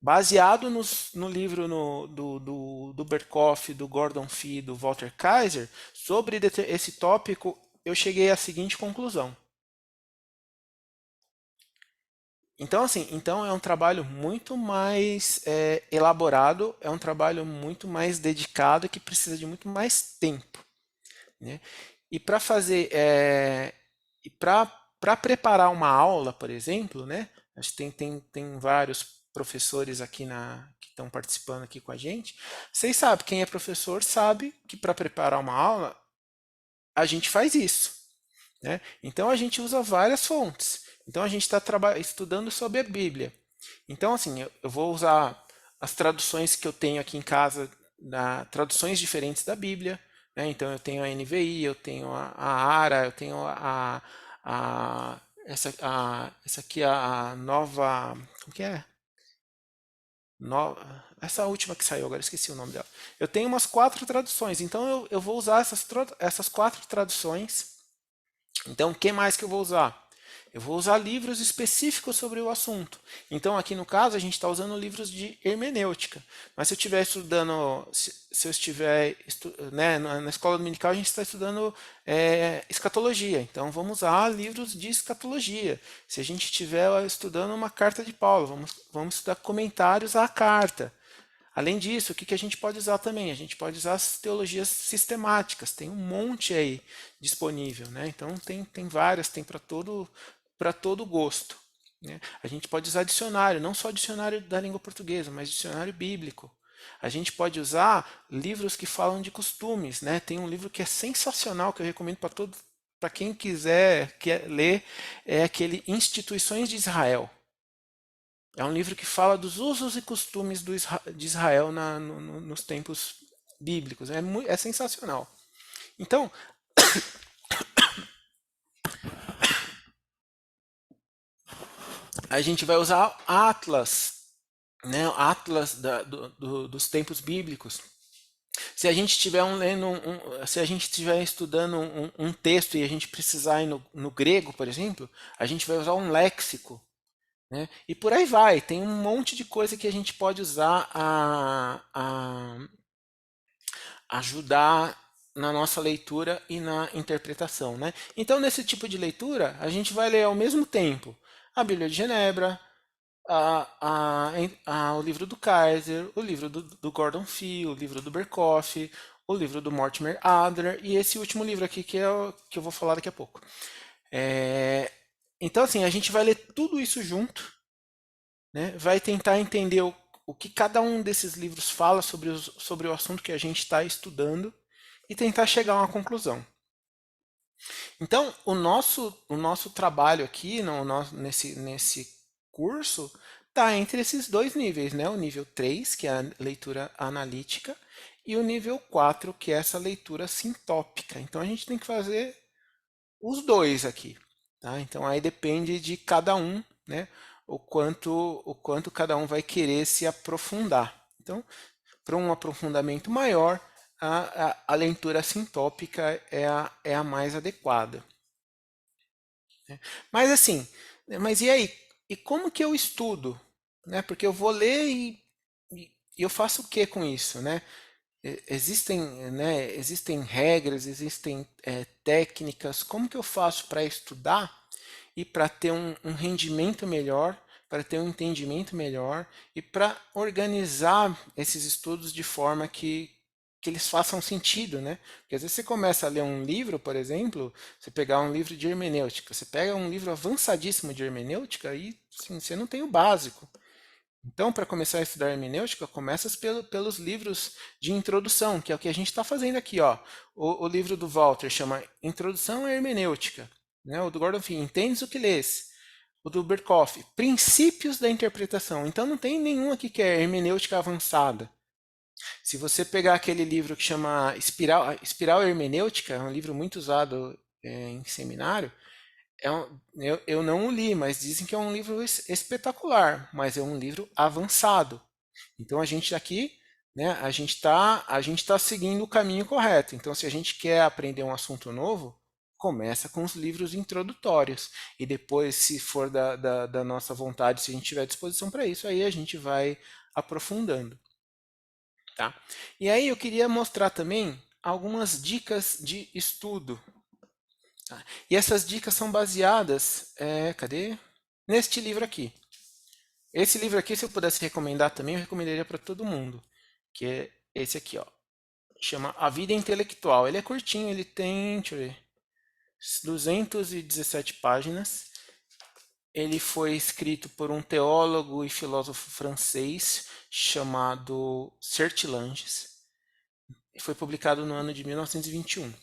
baseado no livro do Berkoff, do Gordon Fee, do Walter Kaiser, sobre esse tópico, eu cheguei à seguinte conclusão. Então, assim, então é um trabalho muito mais elaborado, é um trabalho muito mais dedicado que precisa de muito mais tempo, né? E para fazer, e para preparar uma aula, por exemplo, né? Acho que tem vários professores aqui que estão participando aqui com a gente. Vocês sabem, quem é professor sabe que para preparar uma aula a gente faz isso, né? Então a gente usa várias fontes. Então a gente está estudando sobre a Bíblia. Então assim, eu vou usar as traduções que eu tenho aqui em casa, traduções diferentes da Bíblia, né? Então eu tenho a NVI, eu tenho a ARA, eu tenho essa aqui é a nova, como que é? No- essa última que saiu, agora esqueci o nome dela. Eu tenho umas quatro traduções, então eu vou usar essas quatro traduções. Então, o que mais que eu vou usar? Eu vou usar livros específicos sobre o assunto. Então, aqui no caso, a gente está usando livros de hermenêutica. Mas se eu estiver estudando, se eu estiver, né, na escola dominical, a gente está estudando escatologia. Então, vamos usar livros de escatologia. Se a gente estiver estudando uma carta de Paulo, vamos estudar comentários à carta. Além disso, o que a gente pode usar também? A gente pode usar as teologias sistemáticas, tem um monte aí disponível, né? Então tem várias, tem para todo gosto. Né? A gente pode usar dicionário, não só dicionário da língua portuguesa, mas dicionário bíblico. A gente pode usar livros que falam de costumes, né? Tem um livro que é sensacional que eu recomendo para quem quer ler, é aquele Instituições de Israel. É um livro que fala dos usos e costumes de Israel nos tempos bíblicos. É sensacional. Então, a gente vai usar Atlas, né? Atlas dos tempos bíblicos. Se a gente estiver se a gente estiver estudando um texto e a gente precisar ir no grego, por exemplo, a gente vai usar um léxico, né? E por aí vai. Tem um monte de coisa que a gente pode usar a ajudar na nossa leitura e na interpretação, né? Então, nesse tipo de leitura, a gente vai ler ao mesmo tempo a Bíblia de Genebra, o livro do Kaiser, o livro do Gordon Fee, o livro do Berkoff, o livro do Mortimer Adler e esse último livro aqui que é o que eu vou falar daqui a pouco. Então, assim, a gente vai ler tudo isso junto, né? Vai tentar entender o que cada um desses livros fala sobre o assunto que a gente está estudando e tentar chegar a uma conclusão. Então, o nosso trabalho aqui nesse curso está entre esses dois níveis, né? O nível 3, que é a leitura analítica, e o nível 4, que é essa leitura sintópica. Então, a gente tem que fazer os dois aqui, tá? Então, aí depende de cada um, né? O quanto cada um vai querer se aprofundar. Então, para um aprofundamento maior, a leitura sintópica é a mais adequada. Mas assim, mas e aí? E como que eu estudo? Né? Porque eu vou ler e eu faço o que com isso? Né? Existem regras, existem técnicas. Como que eu faço para estudar e para ter um rendimento melhor, para ter um entendimento melhor e para organizar esses estudos de forma que eles façam sentido, né? Porque às vezes você começa a ler um livro, por exemplo, você pegar um livro de hermenêutica, você pega um livro avançadíssimo de hermenêutica e assim, você não tem o básico. Então, para começar a estudar hermenêutica, começa pelos livros de introdução, que é o que a gente está fazendo aqui. Ó. O livro do Walter chama Introdução à Hermenêutica. Né? O do Gordon Fee, Entendes o que lês. O do Berkoff, Princípios da Interpretação. Então, não tem nenhum aqui que é hermenêutica avançada. Se você pegar aquele livro que chama Espiral Hermenêutica, é um livro muito usado em seminário, eu não o li, mas dizem que é um livro espetacular, mas é um livro avançado. Então a gente aqui, né, a gente tá seguindo o caminho correto. Então se a gente quer aprender um assunto novo, começa com os livros introdutórios e depois, se for da nossa vontade, se a gente tiver disposição para isso, aí a gente vai aprofundando, tá? E aí eu queria mostrar também algumas dicas de estudo. Tá? E essas dicas são baseadas, cadê? Neste livro aqui. Esse livro aqui, se eu pudesse recomendar também, eu recomendaria para todo mundo, que é esse aqui, ó. Chama A Vida Intelectual. Ele é curtinho, ele tem, deixa eu ver, 217 páginas. Ele foi escrito por um teólogo e filósofo francês chamado Sertillanges. E foi publicado no ano de 1921.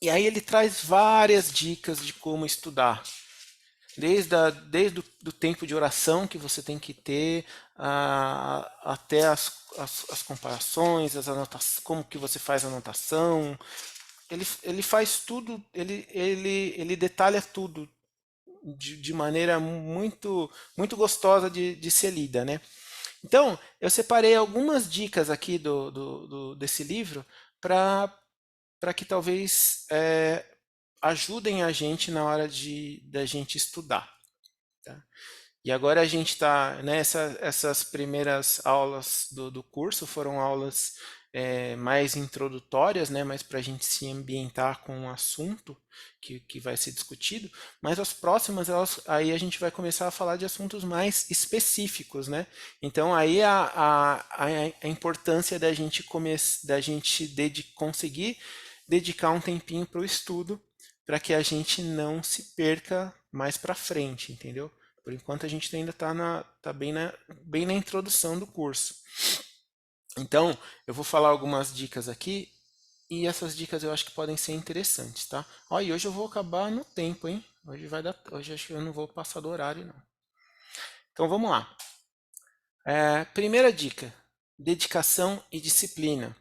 E aí ele traz várias dicas de como estudar. Desde o do tempo de oração que você tem que ter, até as comparações, as anotações, como que você faz a anotação. Ele faz tudo, ele detalha tudo de maneira muito gostosa de ser lida, né? Então, eu separei algumas dicas aqui desse livro para que talvez ajudem a gente na hora da gente estudar. Tá? E agora a gente está, né, essas primeiras aulas do curso foram aulas mais introdutórias, né, mais para a gente se ambientar com o assunto que vai ser discutido, mas as próximas, aí a gente vai começar a falar de assuntos mais específicos, né? Então aí a importância da gente conseguir dedicar um tempinho para o estudo, para que a gente não se perca mais para frente, entendeu? Por enquanto a gente ainda está bem na introdução do curso. Então, eu vou falar algumas dicas aqui e essas dicas eu acho que podem ser interessantes, tá? Ó, e hoje eu vou acabar no tempo, hein? Hoje acho que eu não vou passar do horário, não. Então vamos lá. Primeira dica: dedicação e disciplina.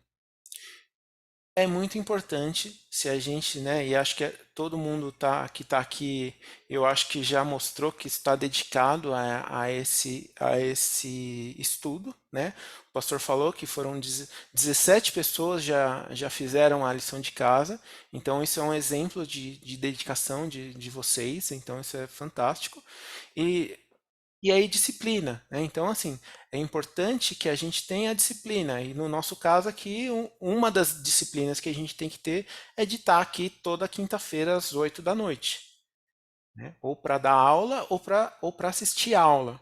É muito importante se a gente, né, e acho que todo mundo que está aqui, eu acho que já mostrou que está dedicado a esse estudo, né? O pastor falou que foram 17 pessoas já fizeram a lição de casa, então isso é um exemplo de dedicação de vocês, então isso é fantástico. E e aí, disciplina, né? Então, assim, é importante que a gente tenha disciplina. E no nosso caso aqui, uma das disciplinas que a gente tem que ter é de estar aqui toda quinta-feira às 8 da noite, né? Ou para dar aula ou para assistir aula.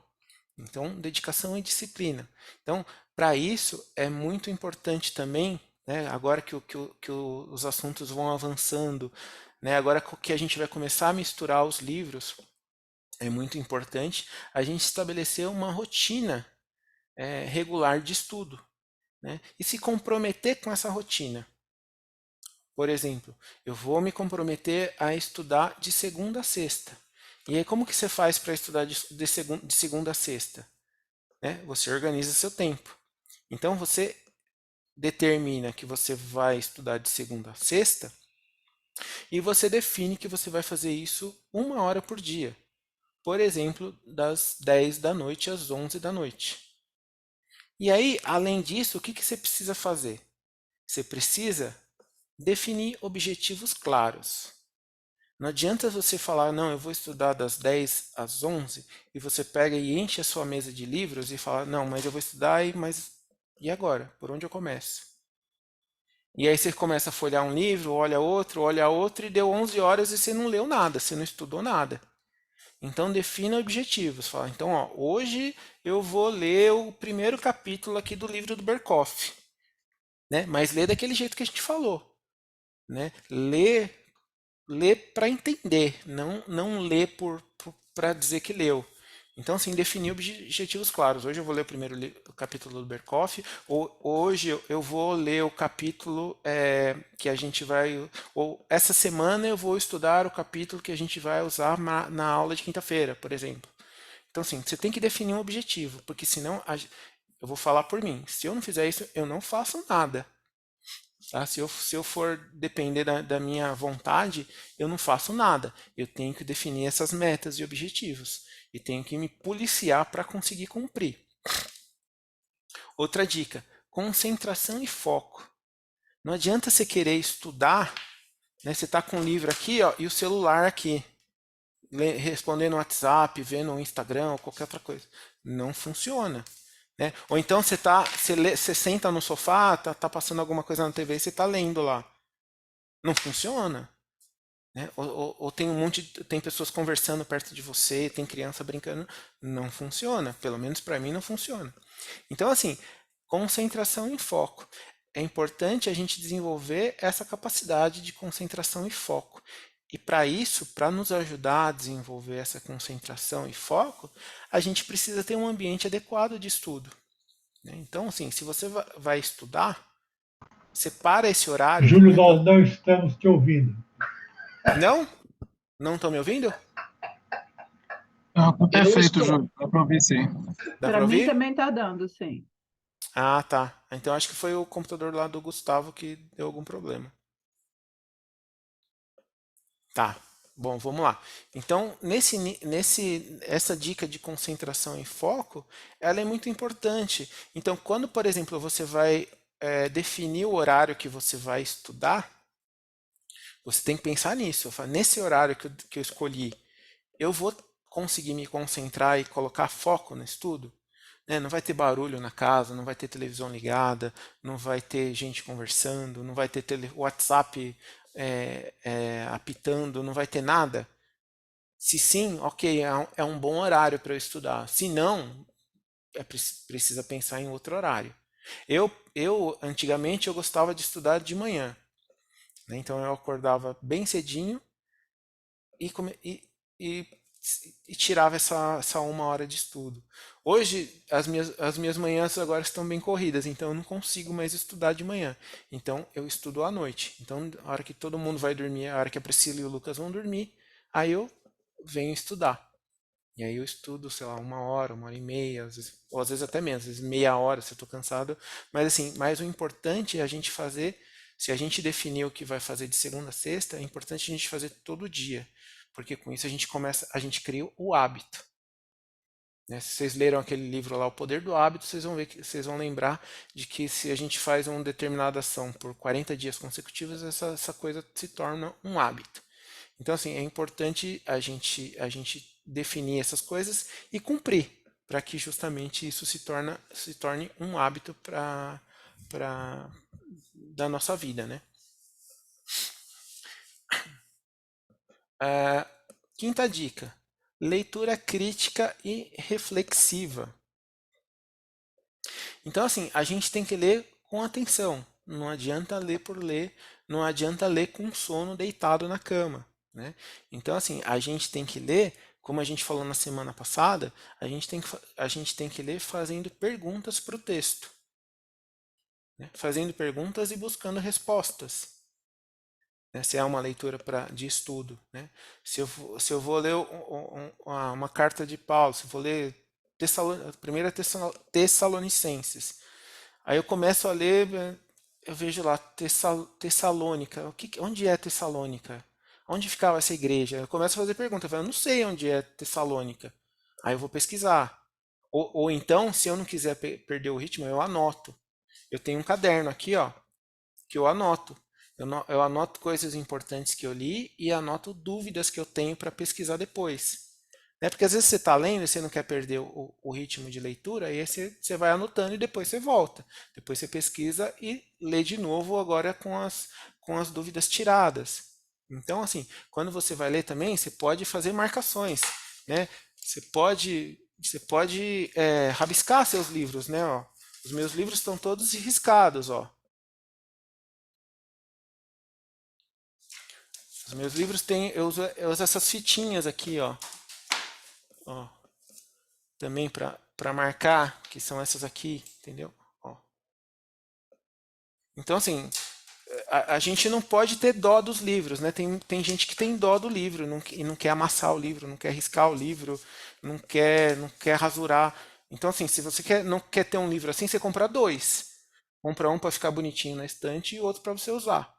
Então, dedicação e disciplina. Então, para isso, é muito importante também, né, agora que os assuntos vão avançando, né, agora que a gente vai começar a misturar os livros, é muito importante a gente estabelecer uma rotina regular de estudo, né? E se comprometer com essa rotina. Por exemplo, eu vou me comprometer a estudar de segunda a sexta. E aí, como que você faz para estudar de segunda a sexta? Né? Você organiza seu tempo. Então, você determina que você vai estudar de segunda a sexta e você define que você vai fazer isso 1 hora por dia. Por exemplo, das 10 da noite às 11 da noite. E aí, além disso, o que que você precisa fazer? Você precisa definir objetivos claros. Não adianta você falar, não, eu vou estudar das 10 às 11 e você pega e enche a sua mesa de livros e fala, não, mas eu vou estudar, mas e agora? Por onde eu começo? E aí você começa a folhear um livro, olha outro e deu 11 horas e você não leu nada, você não estudou nada. Então defina objetivos. Fala, então, ó, hoje eu vou ler o primeiro capítulo aqui do livro do Berkoff, né? Mas lê daquele jeito que a gente falou, né? Lê para entender, não lê para dizer que leu. Então, assim, definir objetivos claros. Hoje eu vou ler o primeiro o capítulo do Berkoff, ou hoje eu vou ler o capítulo que a gente vai. Ou essa semana eu vou estudar o capítulo que a gente vai usar na aula de quinta-feira, por exemplo. Então, assim, você tem que definir um objetivo, porque senão eu vou falar por mim. Se eu não fizer isso, eu não faço nada. Tá? Se eu for depender da minha vontade, eu não faço nada. Eu tenho que definir essas metas e objetivos. E tenho que me policiar para conseguir cumprir. Outra dica: concentração e foco. Não adianta você querer estudar, né? Você está com o livro aqui, ó, e o celular aqui, respondendo no WhatsApp, vendo no Instagram ou qualquer outra coisa. Não funciona. Né? Ou então você senta no sofá, tá passando alguma coisa na TV e você está lendo lá. Não funciona. Né? Ou tem tem pessoas conversando perto de você, tem criança brincando, não funciona. Pelo menos para mim não funciona. Então, assim, concentração e foco. É importante a gente desenvolver essa capacidade de concentração e foco. E para isso, para nos ajudar a desenvolver essa concentração e foco, a gente precisa ter um ambiente adequado de estudo. Né? Então, assim, se você vai estudar, separa esse horário, por Júlio, exemplo. nós não estamos te ouvindo. Não? Não estão me ouvindo? Ah, Eu perfeito, estou. Júlio. Dá para ouvir, sim. Dá Para para mim ouvir? também está dando, sim. Ah, tá. Então acho que foi o computador lá do Gustavo que deu algum problema. Tá. Bom, vamos lá. Então, essa dica de concentração e foco, ela é muito importante. Então, quando, por exemplo, você vai definir o horário que você vai estudar, você tem que pensar nisso. Eu falo, nesse horário que eu escolhi, eu vou conseguir me concentrar e colocar foco no estudo? Né? Não vai ter barulho na casa, não vai ter televisão ligada, não vai ter gente conversando, não vai ter WhatsApp apitando, não vai ter nada? Se sim, ok, é um bom horário para eu estudar. Se não, precisa pensar em outro horário. Antigamente, eu gostava de estudar de manhã. Né? Então, eu acordava bem cedinho e, e, e tirava essa 1 hora de estudo. Hoje, as minhas manhãs agora estão bem corridas, então eu não consigo mais estudar de manhã. Então, eu estudo à noite. Então, a hora que todo mundo vai dormir, a hora que a Priscila e o Lucas vão dormir, aí eu venho estudar. E aí eu estudo, sei lá, 1 hora, 1 hora e meia, ou às vezes até menos, às vezes meia hora se eu estou cansado. Mas assim, o importante é a gente fazer Se a gente definir o que vai fazer de segunda a sexta, é importante a gente fazer todo dia, porque com isso a gente cria o hábito. Né? Se vocês leram aquele livro lá, O Poder do Hábito, vocês vão ver que vocês vão lembrar de que se a gente faz uma determinada ação por 40 dias consecutivos, essa coisa se torna um hábito. Então, assim, é importante a gente definir essas coisas e cumprir, para que justamente isso se torne um hábito da nossa vida, né? Quinta dica: leitura crítica e reflexiva. Então, assim, a gente tem que ler com atenção. Não adianta ler por ler, não adianta ler com sono deitado na cama, né? Então, assim, a gente tem que ler, como a gente falou na semana passada, a gente tem que ler fazendo perguntas para o texto, né? Fazendo perguntas e buscando respostas. Né? Se é uma leitura de estudo, né? Se eu vou ler uma carta de Paulo, se eu vou ler primeira Tessalonicenses, aí eu começo a ler, eu vejo lá Tessalônica. Onde é Tessalônica? Onde ficava essa igreja? Eu começo a fazer pergunta. Eu não sei onde é Tessalônica. Aí eu vou pesquisar. Ou então, se eu não quiser perder o ritmo, eu anoto. Eu tenho um caderno aqui, ó, que eu anoto. Eu anoto coisas importantes que eu li e anoto dúvidas que eu tenho para pesquisar depois. Né? Porque às vezes você está lendo e você não quer perder o ritmo de leitura, e aí você vai anotando e depois você volta. Depois você pesquisa e lê de novo agora com as dúvidas tiradas. Então, assim, quando você vai ler também, você pode fazer marcações. Né? Você pode rabiscar seus livros. Né? Ó. Os meus livros estão todos riscados. Ó. Os meus livros têm, eu uso essas fitinhas aqui, ó, também para marcar, que são essas aqui, entendeu? Ó. Então, assim, a gente não pode ter dó dos livros, né? Tem gente que tem dó do livro e não quer amassar o livro, não quer riscar o livro, não quer rasurar. Então, assim, se você não quer ter um livro assim, você compra dois. Compra um para ficar bonitinho na estante e outro para você usar.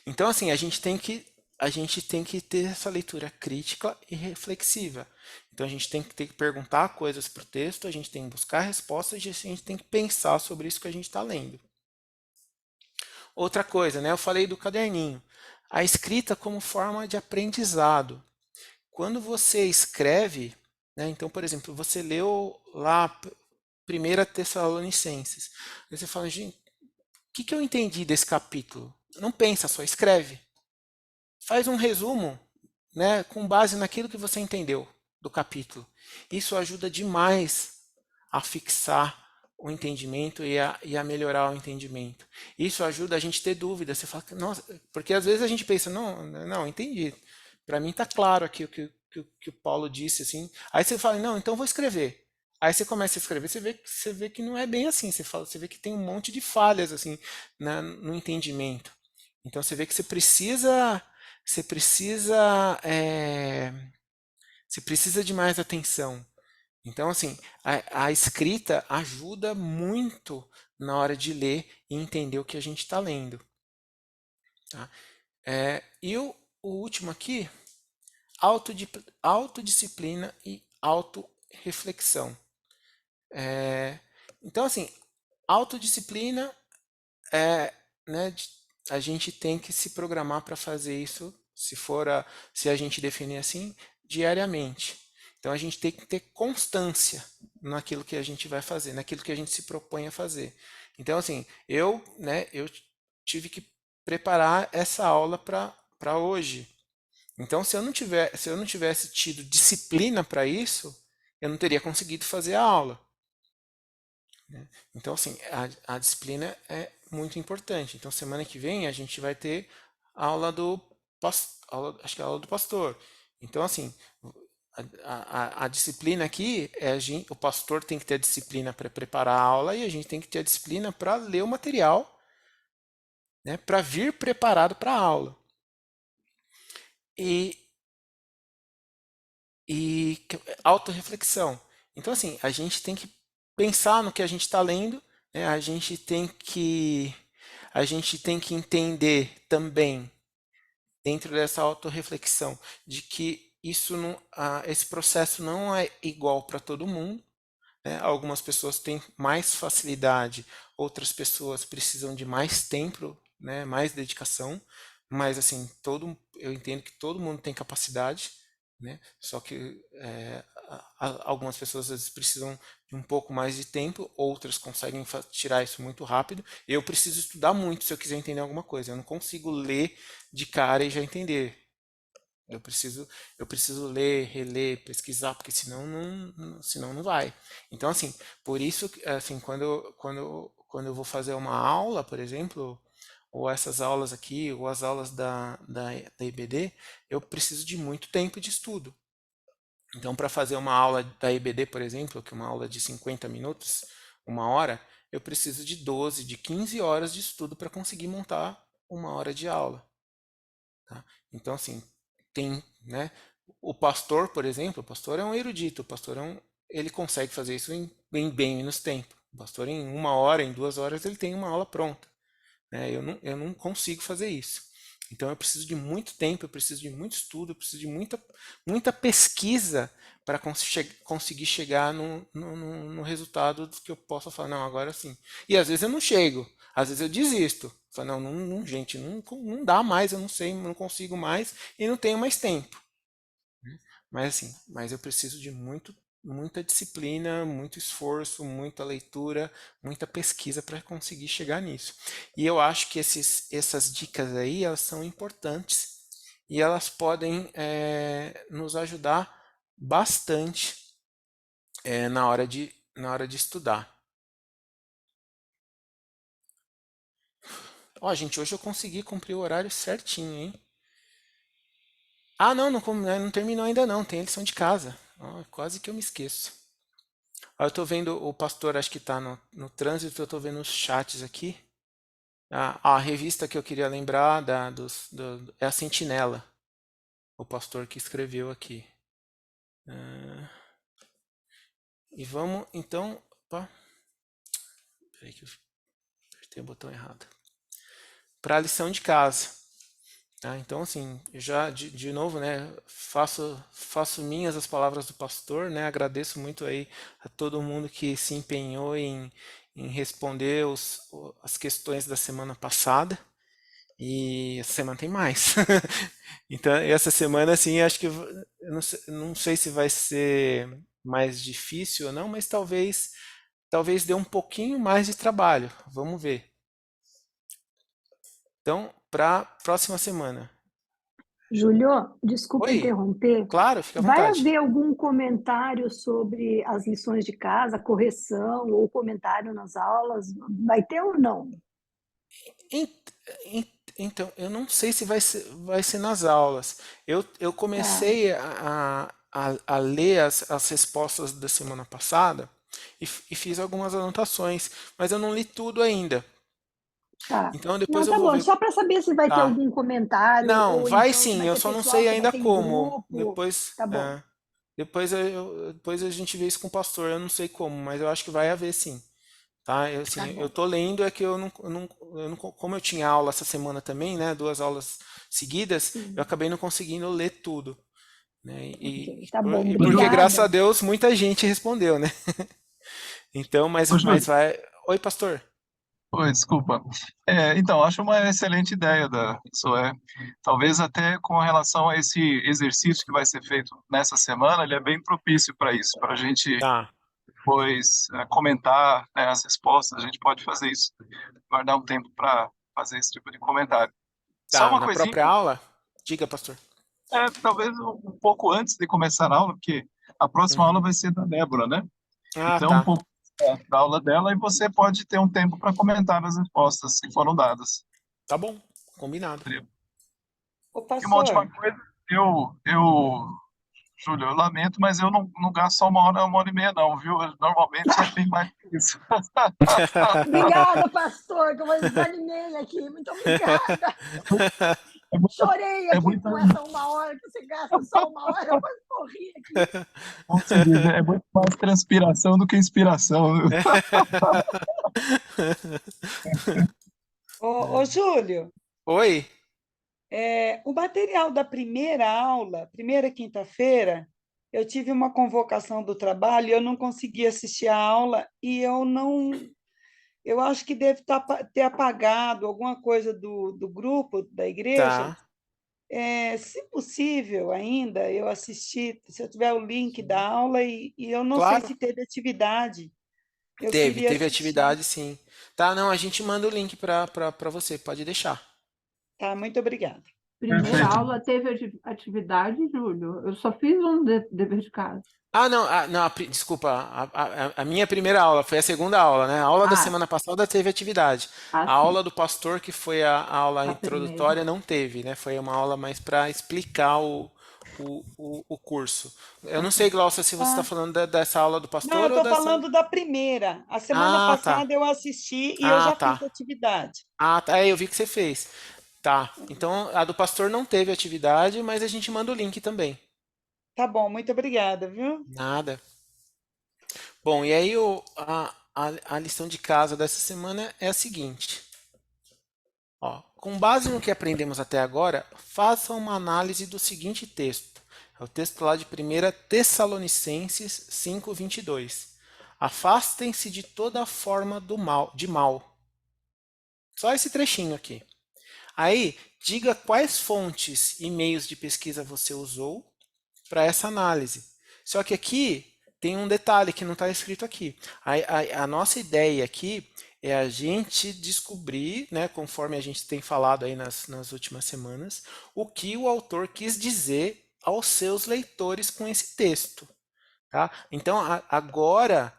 Então, assim, a gente tem que ter essa leitura crítica e reflexiva. Então, a gente tem que ter que perguntar coisas para o texto, a gente tem que buscar respostas e a gente tem que pensar sobre isso que a gente está lendo. Outra coisa, né? Eu falei do caderninho. A escrita como forma de aprendizado. Quando você escreve, né? Então, por exemplo, você leu lá Primeira Tessalonicenses. Aí você fala, gente, o que eu entendi desse capítulo? Não pensa, só escreve. Faz um resumo, né, com base naquilo que você entendeu do capítulo. Isso ajuda demais a fixar o entendimento e a melhorar o entendimento. Isso ajuda a gente a ter dúvidas. Você fala, nossa, porque às vezes a gente pensa, não, entendi. Para mim está claro aqui o que o Paulo disse, assim. Aí você fala, não, então vou escrever. Aí você começa a escrever, você vê que não é bem assim. Você vê que tem um monte de falhas assim no entendimento. Então você vê que você precisa, você precisa de mais atenção. Então, assim, a escrita ajuda muito na hora de ler e entender o que a gente está lendo. Tá? E o último aqui, autodisciplina e autorreflexão. Então, assim, autodisciplina é, né, a gente tem que se programar para fazer isso, se a gente definir assim, diariamente. Então a gente tem que ter constância naquilo que a gente vai fazer, naquilo que a gente se propõe a fazer. Então assim, eu tive que preparar essa aula para hoje. Então se eu não tivesse tido disciplina para isso, eu não teria conseguido fazer a aula. Né? Então, assim, a disciplina é muito importante. Então, semana que vem a gente vai ter a aula acho que é a aula do pastor. Então, assim, a disciplina aqui o pastor tem que ter a disciplina para preparar a aula e a gente tem que ter a disciplina para ler o material, né, para vir preparado para a aula. E, e autorreflexão. Então, assim, a gente tem que pensar no que a gente está lendo, né, a gente tem que entender também, dentro dessa autorreflexão, de que esse processo não é igual para todo mundo, né? Algumas pessoas têm mais facilidade, outras pessoas precisam de mais tempo, né? Mais dedicação, mas assim, eu entendo que todo mundo tem capacidade, né? Só que algumas pessoas às vezes precisam de um pouco mais de tempo, outras conseguem tirar isso muito rápido. Eu preciso estudar muito se eu quiser entender alguma coisa. Eu não consigo ler de cara e já entender. Eu preciso, eu preciso ler, reler, pesquisar, porque senão não vai. Então, assim, por isso, assim, quando eu vou fazer uma aula, por exemplo, ou essas aulas aqui, ou as aulas da IBD, eu preciso de muito tempo de estudo. Então, para fazer uma aula da IBD, por exemplo, que é uma aula de 50 minutos, uma hora, eu preciso de 12, de 15 horas de estudo para conseguir montar uma hora de aula. Tá? Então, assim, tem, né? O pastor, por exemplo, o pastor é um erudito, ele consegue fazer isso em bem menos tempo. O pastor, em uma hora, em 2 horas, ele tem uma aula pronta. Né? Eu não consigo fazer isso. Então, eu preciso de muito tempo, eu preciso de muito estudo, eu preciso de muita pesquisa para conseguir chegar no resultado que eu possa falar, não, agora sim. E às vezes eu não chego, às vezes eu desisto. Falo, gente, não dá mais, eu não sei, não consigo mais e não tenho mais tempo. Mas assim, mas eu preciso de muita disciplina, muito esforço, muita leitura, muita pesquisa para conseguir chegar nisso. E eu acho que essas dicas aí, elas são importantes e elas podem nos ajudar bastante na hora de estudar. Ó, gente, hoje eu consegui cumprir o horário certinho, hein? Ah, não, não terminou ainda não, tem a lição de casa. Ó, quase que eu me esqueço. Ah, eu tô vendo o pastor, acho que tá no trânsito, eu tô vendo os chats aqui. A revista que eu queria lembrar é a Sentinela, o pastor que escreveu aqui. Ah, e vamos, então. Opa, peraí que eu apertei o botão errado. Para a lição de casa. Tá? Então, assim, eu já de novo, né, faço minhas as palavras do pastor, né, agradeço muito aí a todo mundo que se empenhou em responder as questões da semana passada. E essa semana tem mais. Então, essa semana, assim, acho que eu não sei se vai ser mais difícil ou não, mas talvez dê um pouquinho mais de trabalho. Vamos ver. Então, para a próxima semana. Júlio, desculpa Oi, interromper. claro, fica à Vai vontade. haver algum comentário sobre as lições de casa, correção ou comentário nas aulas? Vai ter ou não? Então, eu não sei se vai ser nas aulas. Eu Tá, comecei a ler as respostas da semana passada e fiz algumas anotações, mas eu não li tudo ainda. tá. Então, depois Não, eu tá vou bom. ver. Só para saber se vai ter Tá. algum comentário Não, ou vai então se sim, vai eu ter só não sei pessoal que vai ainda ter em como. grupo. Depois, Tá bom, depois a gente vê isso com o pastor, eu não sei como, mas eu acho que vai haver sim. Tá? tá Assim, eu bom. tô lendo, é que como eu tinha aula essa semana também, né, 2 aulas seguidas, eu Sim, acabei não conseguindo ler tudo, né, ok. Tá bom, e porque graças a obrigada. Deus muita gente respondeu, né? Então, Ô, mas Júlio, vai. Oi, pastor. oi, desculpa. Então, acho uma excelente ideia isso talvez até com relação a esse exercício que vai ser feito nessa semana, ele é bem propício para isso, para a gente Tá, depois comentar, né, as respostas, a gente pode fazer isso, guardar um tempo para fazer esse tipo de comentário. Só tá. uma Na coisinha, própria aula? Diga, pastor. talvez um pouco antes de começar a aula, porque a próxima aula Uhum. vai ser da Débora, né? Ah, Então, um tá. pouco da aula dela e você pode ter um tempo para comentar as respostas que foram dadas. Tá bom. Combinado. Ô, E uma última pastor, coisa, Júlio, eu lamento, mas eu não gasto só uma hora e meia, não, viu? Normalmente é bem mais que isso. Obrigada, pastor, que eu desanimei aqui. Muito obrigada. É muito, Chorei é aqui muito, com essa uma hora que você gasta só uma hora. Eu quase morri aqui. como se diz, né? É muito mais transpiração do que inspiração. Ô, Júlio, Oi? o material da primeira aula, primeira quinta-feira, eu tive uma convocação do trabalho e eu não consegui assistir a aula e eu não. Eu acho que deve ter apagado alguma coisa do grupo da igreja. Tá. Se possível ainda, eu assistir, se eu tiver o link da aula, e eu não sei Claro. se teve atividade, eu Teve, queria teve assistir. atividade, sim. Tá, não, a gente manda o link pra você, pode deixar. Tá, muito obrigada. Primeira Perfeito. aula teve atividade, Júlio. Eu só fiz um dever de casa. Ah, não, não, desculpa, a minha primeira aula foi a segunda aula, né? A aula da Ah, semana passada teve atividade. A sim, aula do pastor, que foi a aula a primeira. introdutória, não teve, né? Foi uma aula mais para explicar o curso. Eu não sei, Glaucia, se você está Ah, falando dessa aula do não, eu pastor ou estou dessa. falando da primeira. A semana Ah, tá. passada eu assisti e eu Ah, já fiz tá. atividade. Ah, tá. É, eu vi que você fez. Tá. Então, a do pastor não teve atividade, mas a gente manda o link também. Tá bom, muito obrigada, viu? Nada. Bom, e aí a lição de casa dessa semana é a seguinte. Ó, com base no que aprendemos até agora, faça uma análise do seguinte texto. É o texto lá de 1 Tessalonicenses 5:22. Afastem-se de toda forma de mal. Só esse trechinho aqui. Aí, diga quais fontes e meios de pesquisa você usou para essa análise. Só que aqui tem um detalhe que não está escrito aqui. A nossa ideia aqui é a gente descobrir, né, conforme a gente tem falado aí nas últimas semanas, o que o autor quis dizer aos seus leitores com esse texto. Tá? Então, agora,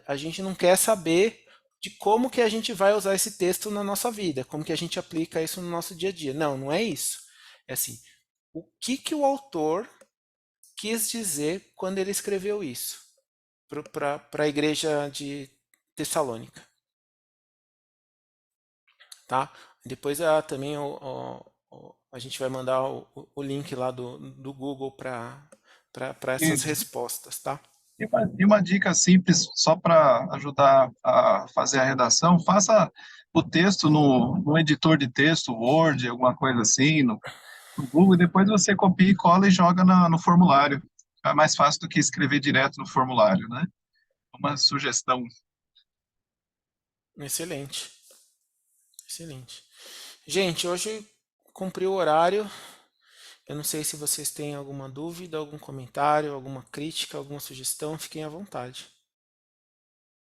a gente não quer saber de como que a gente vai usar esse texto na nossa vida, como que a gente aplica isso no nosso dia a dia. Não, não é isso. É assim, o que que o autor quis dizer quando ele escreveu isso para a igreja de Tessalônica, tá? Depois também a gente vai mandar o link lá do Google para essas Isso. respostas, tá? E uma dica simples, só para ajudar a fazer a redação, faça o texto no editor de texto, Word, alguma coisa assim, no Google, e depois você copia e cola e joga no formulário. É mais fácil do que escrever direto no formulário, né? Uma sugestão. Excelente, excelente. Gente, hoje cumpriu o horário. Eu não sei se vocês têm alguma dúvida, algum comentário, alguma crítica, alguma sugestão, fiquem à vontade.